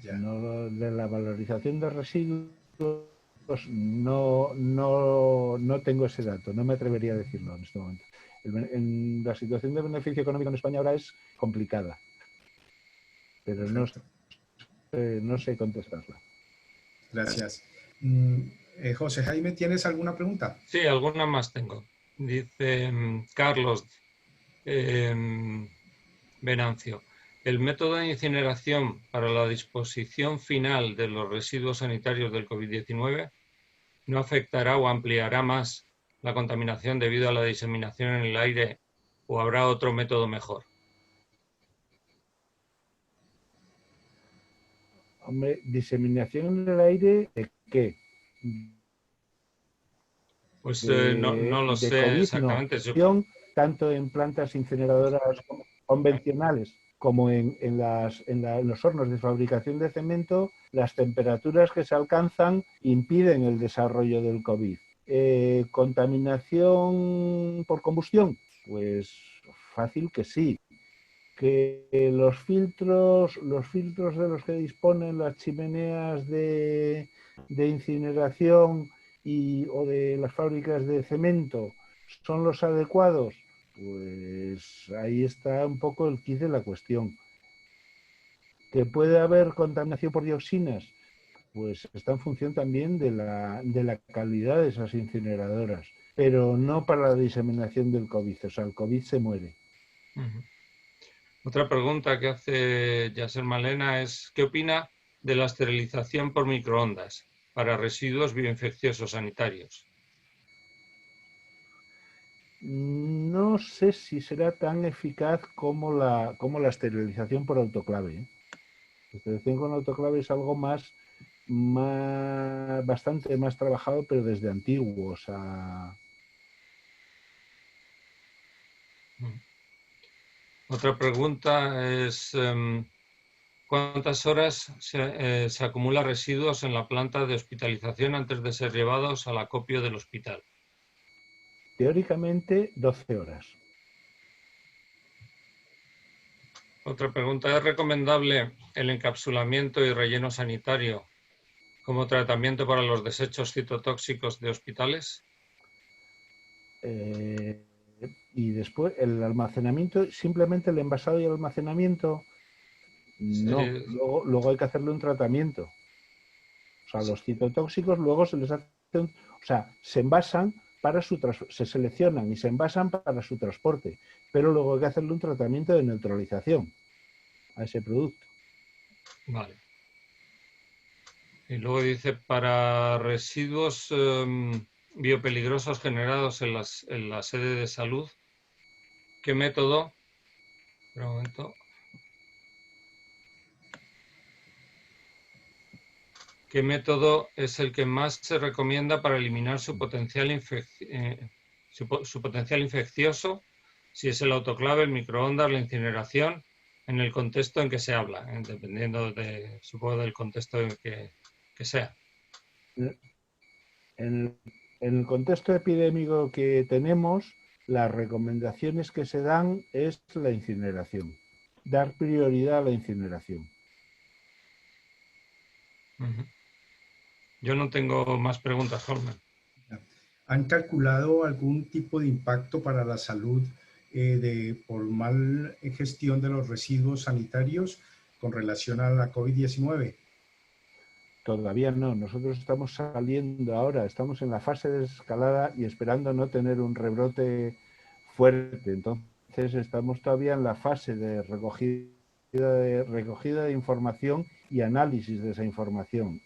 Ya. No, de la valorización de residuos no tengo ese dato, no me atrevería a decirlo en este momento. La situación de beneficio económico en España ahora es complicada, pero Perfecto. no sé contestarla. Gracias. José Jaime, ¿tienes alguna pregunta? Sí, alguna más tengo. Dice Carlos Venancio. El método de incineración para la disposición final de los residuos sanitarios del COVID-19 no afectará o ampliará más la contaminación debido a la diseminación en el aire, o habrá otro método mejor. Hombre, diseminación en el aire, ¿de qué? Pues no lo De sé COVID, no. exactamente. Tanto en plantas incineradoras convencionales como en los hornos de fabricación de cemento, las temperaturas que se alcanzan impiden el desarrollo del COVID. ¿Contaminación por combustión? Pues fácil que sí. Que los filtros de los que disponen las chimeneas de incineración o de las fábricas de cemento son los adecuados, pues ahí está un poco el quid de la cuestión. ¿Que puede haber contaminación por dioxinas? Pues está en función también de la calidad de esas incineradoras, pero no para la diseminación del COVID. O sea, el COVID se muere. Otra pregunta que hace Yasser Malena es: ¿qué opina de la esterilización por microondas para residuos bioinfecciosos sanitarios? No sé si será tan eficaz como la esterilización por autoclave. La esterilización con autoclave es algo bastante más trabajado, pero desde antiguo. O sea... Otra pregunta es: ¿cuántas horas se acumula residuos en la planta de hospitalización antes de ser llevados al acopio del hospital? Teóricamente, 12 horas. Otra pregunta: ¿es recomendable el encapsulamiento y relleno sanitario como tratamiento para los desechos citotóxicos de hospitales? Y después el almacenamiento, simplemente el envasado y el almacenamiento, no. Luego hay que hacerle un tratamiento. O sea, los citotóxicos luego se les hace o sea, se envasan se seleccionan y se envasan para su transporte, pero luego hay que hacerle un tratamiento de neutralización a ese producto. Vale. Y luego dice: para residuos biopeligrosos generados en la sede de salud, ¿qué método? Espera un momento. ¿Qué método es el que más se recomienda para eliminar su potencial infeccioso? Si es el autoclave, el microondas, la incineración, en el contexto en que se habla, dependiendo supongo, del contexto en que sea. En el contexto epidémico que tenemos, las recomendaciones que se dan es la incineración, dar prioridad a la incineración. Yo no tengo más preguntas, Holman. ¿Han calculado algún tipo de impacto para la salud por mal gestión de los residuos sanitarios con relación a la COVID-19? Todavía no. Nosotros estamos saliendo ahora, estamos en la fase de escalada y esperando no tener un rebrote fuerte. Entonces estamos todavía en la fase de recogida de información y análisis de esa información.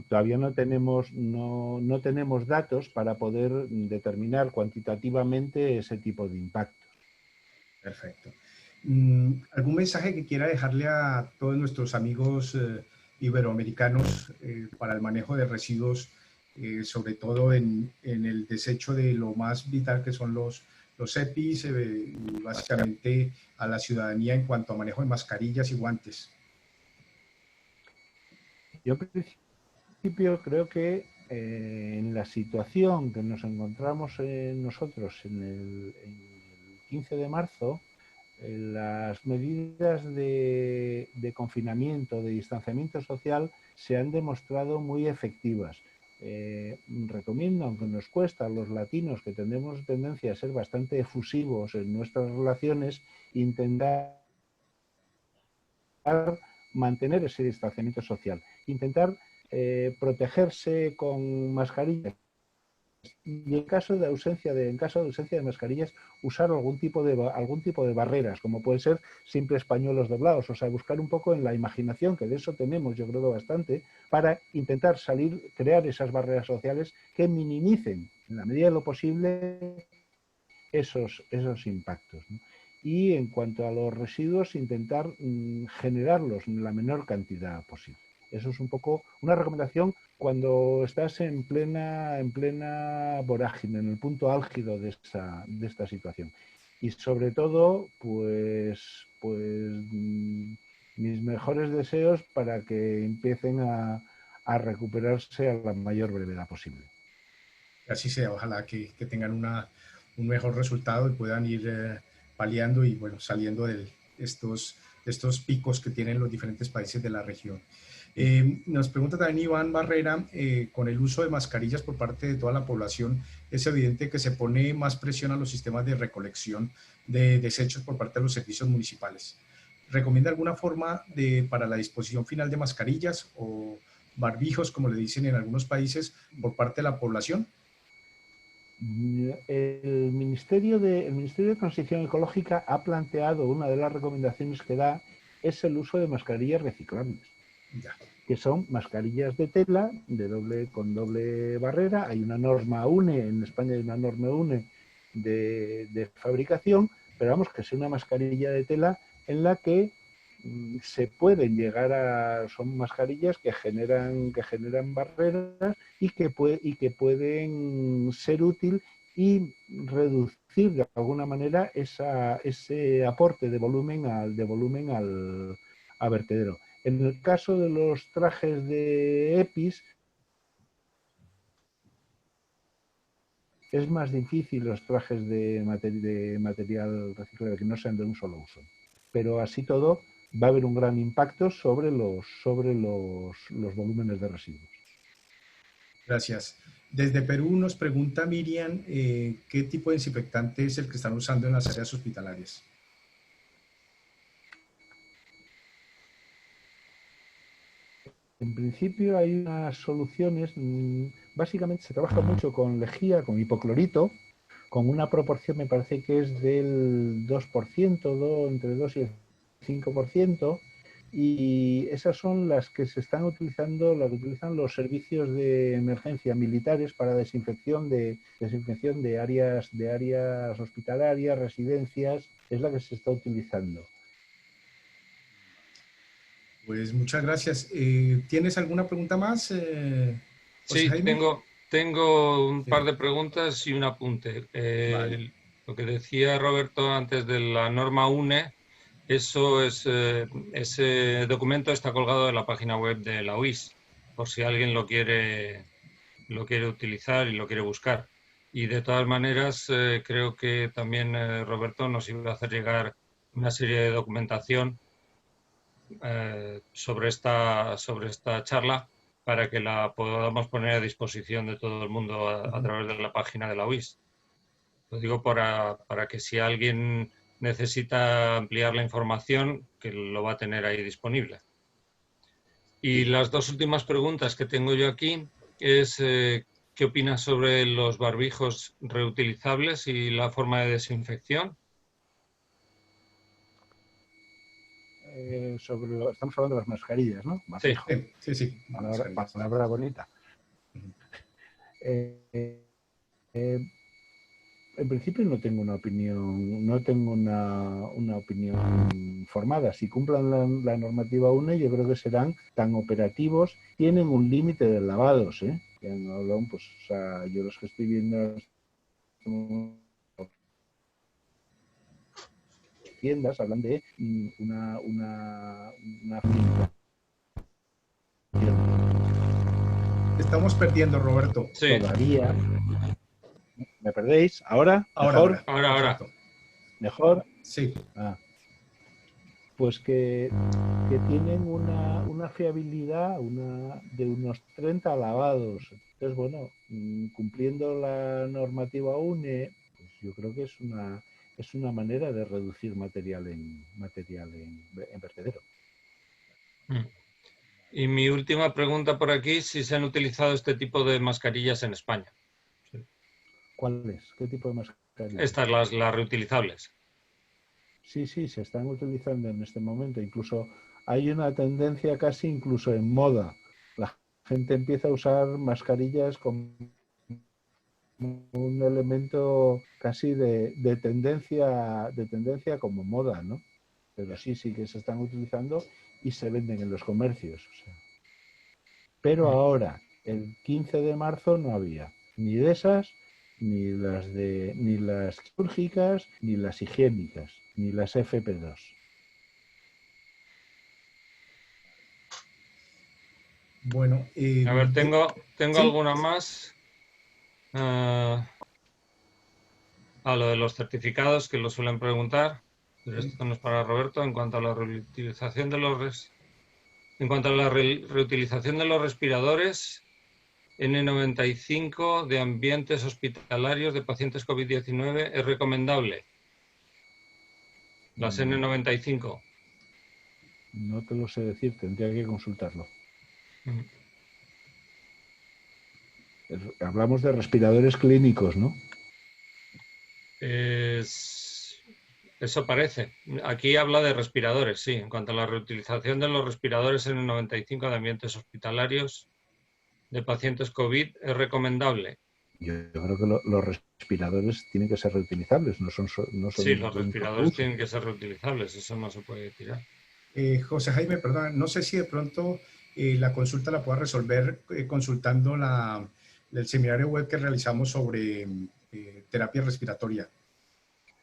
Todavía no tenemos datos para poder determinar cuantitativamente ese tipo de impactos. Perfecto. ¿Algún mensaje que quiera dejarle a todos nuestros amigos iberoamericanos para el manejo de residuos, sobre todo en el desecho de lo más vital que son los EPIs, y básicamente a la ciudadanía en cuanto a manejo de mascarillas y guantes? Yo en principio creo que en la situación que nos encontramos nosotros en el 15 de marzo, las medidas de confinamiento, de distanciamiento social, se han demostrado muy efectivas. Recomiendo, aunque nos cuesta a los latinos, que tenemos tendencia a ser bastante efusivos en nuestras relaciones, intentar mantener ese distanciamiento social, intentar protegerse con mascarillas y en caso de ausencia de mascarillas, usar algún tipo de barreras, como puede ser simples pañuelos doblados, o sea, buscar un poco en la imaginación, que de eso tenemos yo creo bastante, para intentar crear esas barreras sociales que minimicen en la medida de lo posible esos impactos, ¿no? Y en cuanto a los residuos, intentar generarlos en la menor cantidad posible. Eso es un poco una recomendación cuando estás en plena vorágine, en el punto álgido de esta situación. Y sobre todo, mis mejores deseos para que empiecen a recuperarse a la mayor brevedad posible. Así sea, ojalá que tengan un mejor resultado y puedan ir paliando y bueno, saliendo de estos picos que tienen los diferentes países de la región. Nos pregunta también Iván Barrera, con el uso de mascarillas por parte de toda la población, es evidente que se pone más presión a los sistemas de recolección de desechos por parte de los servicios municipales. ¿Recomienda alguna forma para la disposición final de mascarillas o barbijos, como le dicen en algunos países, por parte de la población? El Ministerio de Transición Ecológica ha planteado, una de las recomendaciones que da es el uso de mascarillas reciclables, que son mascarillas de tela con doble barrera. Hay una norma UNE, en España hay una norma UNE de fabricación, pero vamos, que es una mascarilla de tela en la que se pueden son mascarillas que generan barreras y que pueden ser útil y reducir de alguna manera ese aporte de volumen al vertedero. En el caso de los trajes de EPIs, es más difícil los trajes de material reciclable que no sean de un solo uso. Pero así todo, va a haber un gran impacto sobre los volúmenes de residuos. Gracias. Desde Perú nos pregunta Miriam, ¿qué tipo de desinfectante es el que están usando en las áreas hospitalarias? En principio hay unas soluciones, básicamente se trabaja mucho con lejía, con hipoclorito, con una proporción, me parece que es del 2%, entre 2 y el 5%, y esas son las que se están utilizando, las que utilizan los servicios de emergencia militares para desinfección de áreas hospitalarias, residencias, es la que se está utilizando. Pues muchas gracias. ¿Tienes alguna pregunta más, José Sí, Jaime? tengo un Sí. par de preguntas y un apunte. Vale. Lo que decía Roberto antes de la norma UNE, ese documento está colgado de la página web de la UIS, por si alguien lo quiere utilizar y lo quiere buscar. Y de todas maneras, creo que también Roberto nos iba a hacer llegar una serie de documentación sobre esta charla para que la podamos poner a disposición de todo el mundo a través de la página de la UIS. Lo digo para que si alguien necesita ampliar la información, que lo va a tener ahí disponible. Y las dos últimas preguntas que tengo yo aquí es ¿qué opinas sobre los barbijos reutilizables y la forma de desinfección? Estamos hablando de las mascarillas, ¿no? Sí. Barbijo. Sí. Palabra bonita. En principio no tengo una opinión formada. Si cumplan la normativa UNE, yo creo que serán tan operativos. Tienen un límite de lavados, ¿eh? Que no hablan, pues, o sea, yo los que estoy viendo tiendas hablan de una filtración Estamos perdiendo, Roberto. Sí. Todavía. ¿Me perdéis? ¿Ahora? Ahora, ¿Mejor? Ahora. perfecto. ¿Mejor? Sí. Pues que tienen una fiabilidad de unos 30 lavados. Entonces, bueno, cumpliendo la normativa UNE, pues yo creo que es una manera de reducir material en vertedero. Y mi última pregunta por aquí, si se han utilizado este tipo de mascarillas en España. ¿Cuáles? ¿Qué tipo de mascarillas? Estas, las reutilizables. Sí, se están utilizando en este momento. Incluso hay una tendencia casi incluso en moda. La gente empieza a usar mascarillas como un elemento casi de tendencia como moda, ¿no? Pero sí que se están utilizando y se venden en los comercios. O sea. Pero ahora, el 15 de marzo no había ni de esas, ni las quirúrgicas, ni las higiénicas, ni las FP2. Bueno, A ver, tengo ¿sí? alguna más. A lo de los certificados, que lo suelen preguntar, pero esto no es para Roberto. En cuanto a la reutilización de reutilización de los respiradores N95 de ambientes hospitalarios de pacientes COVID-19, ¿es recomendable? Las N95. No te lo sé decir, tendría que consultarlo. Hablamos de respiradores clínicos, ¿no? Eso parece. Aquí habla de respiradores, sí. En cuanto a la reutilización de los respiradores N95 de ambientes hospitalarios de pacientes COVID, ¿es recomendable? Yo creo que los respiradores tienen que ser reutilizables, no son Sí, de los un solo respiradores uso. tienen que ser reutilizables, eso no se puede tirar. José Jaime, perdón, no sé si de pronto la consulta la pueda resolver consultando el seminario web que realizamos sobre terapia respiratoria,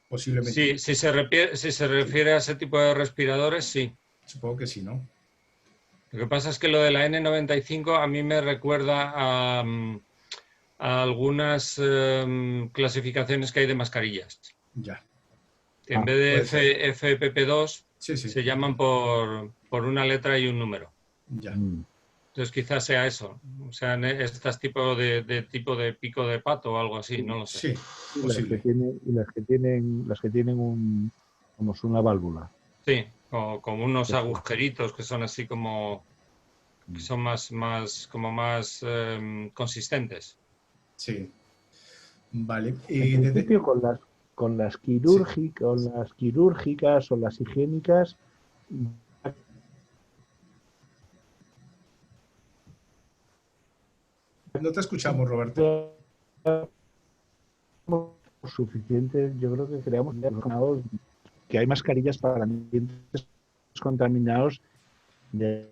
posiblemente. Sí, si se refiere a ese tipo de respiradores, sí. Supongo que sí, ¿no? Lo que pasa es que lo de la N95 a mí me recuerda a algunas clasificaciones que hay de mascarillas. Ya. En vez de Puede ser. FFP2 Sí, sí. se llaman por una letra y un número. Ya. Entonces quizás sea eso, o sea, estas tipo de pico de pato o algo así, no lo sé. Sí, Y posible. las que tienen como una válvula. Sí, o como unos Eso. agujeritos que son así como que son más consistentes. Sí. Vale. En principio, con las Sí. quirúrgicas o las higiénicas, No te escuchamos, Roberto. suficiente, yo creo que creamos que hay mascarillas para ambientes contaminados de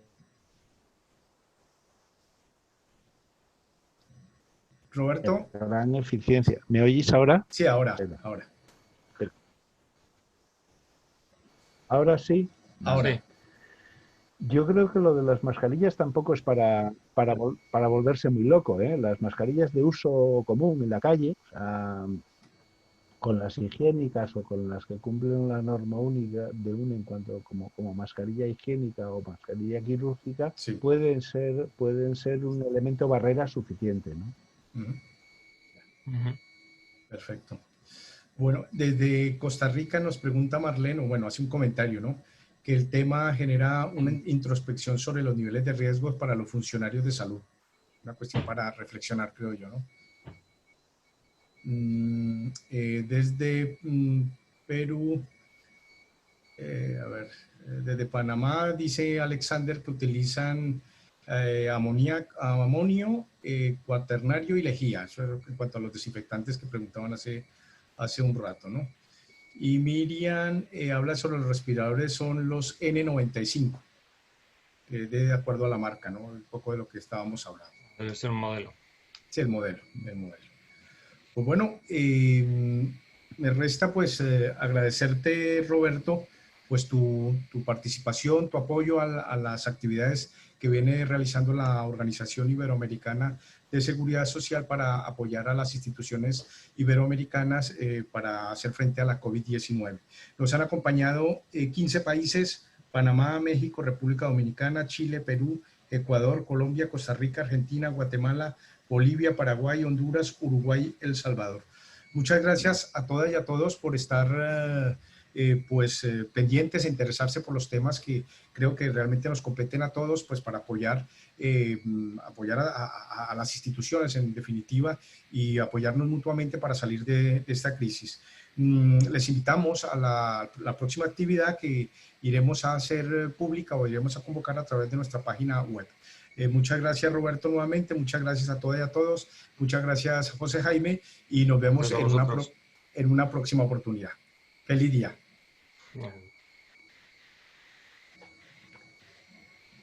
Roberto. gran eficiencia. ¿Me oís ahora? Sí, ahora. Ahora sí. Ahora. Sí. Yo creo que lo de las mascarillas tampoco es para volverse muy loco, ¿eh? Las mascarillas de uso común en la calle, o sea, con las higiénicas o con las que cumplen la norma única de una en cuanto como mascarilla higiénica o mascarilla quirúrgica, Sí. pueden ser un elemento barrera suficiente, ¿no? Perfecto. Bueno, desde Costa Rica nos pregunta Marlene, o bueno, hace un comentario, ¿no? Que el tema genera una introspección sobre los niveles de riesgos para los funcionarios de salud. Una cuestión para reflexionar, creo yo, ¿no? Desde Perú, desde Panamá dice Alexander que utilizan amonio, cuaternario y lejía. Eso es en cuanto a los desinfectantes que preguntaban hace un rato, ¿no? Y Miriam habla sobre los respiradores, son los N95, de acuerdo a la marca, ¿no? Un poco de lo que estábamos hablando. Debe ser un modelo. Sí, el modelo. Pues bueno, me resta pues agradecerte, Roberto, pues tu participación, tu apoyo a las actividades que viene realizando la Organización Iberoamericana de Seguridad Social para apoyar a las instituciones iberoamericanas para hacer frente a la COVID-19. Nos han acompañado 15 países: Panamá, México, República Dominicana, Chile, Perú, Ecuador, Colombia, Costa Rica, Argentina, Guatemala, Bolivia, Paraguay, Honduras, Uruguay, El Salvador. Muchas gracias a todas y a todos por estar pendientes e interesarse por los temas que creo que realmente nos competen a todos, pues para apoyar a las instituciones en definitiva y apoyarnos mutuamente para salir de esta crisis. Les invitamos a la próxima actividad que iremos a hacer pública o iremos a convocar a través de nuestra página web. Muchas gracias, Roberto, nuevamente. Muchas gracias a todas y a todos. Muchas gracias, José Jaime, y nos vemos en una próxima oportunidad. Feliz día. Bueno.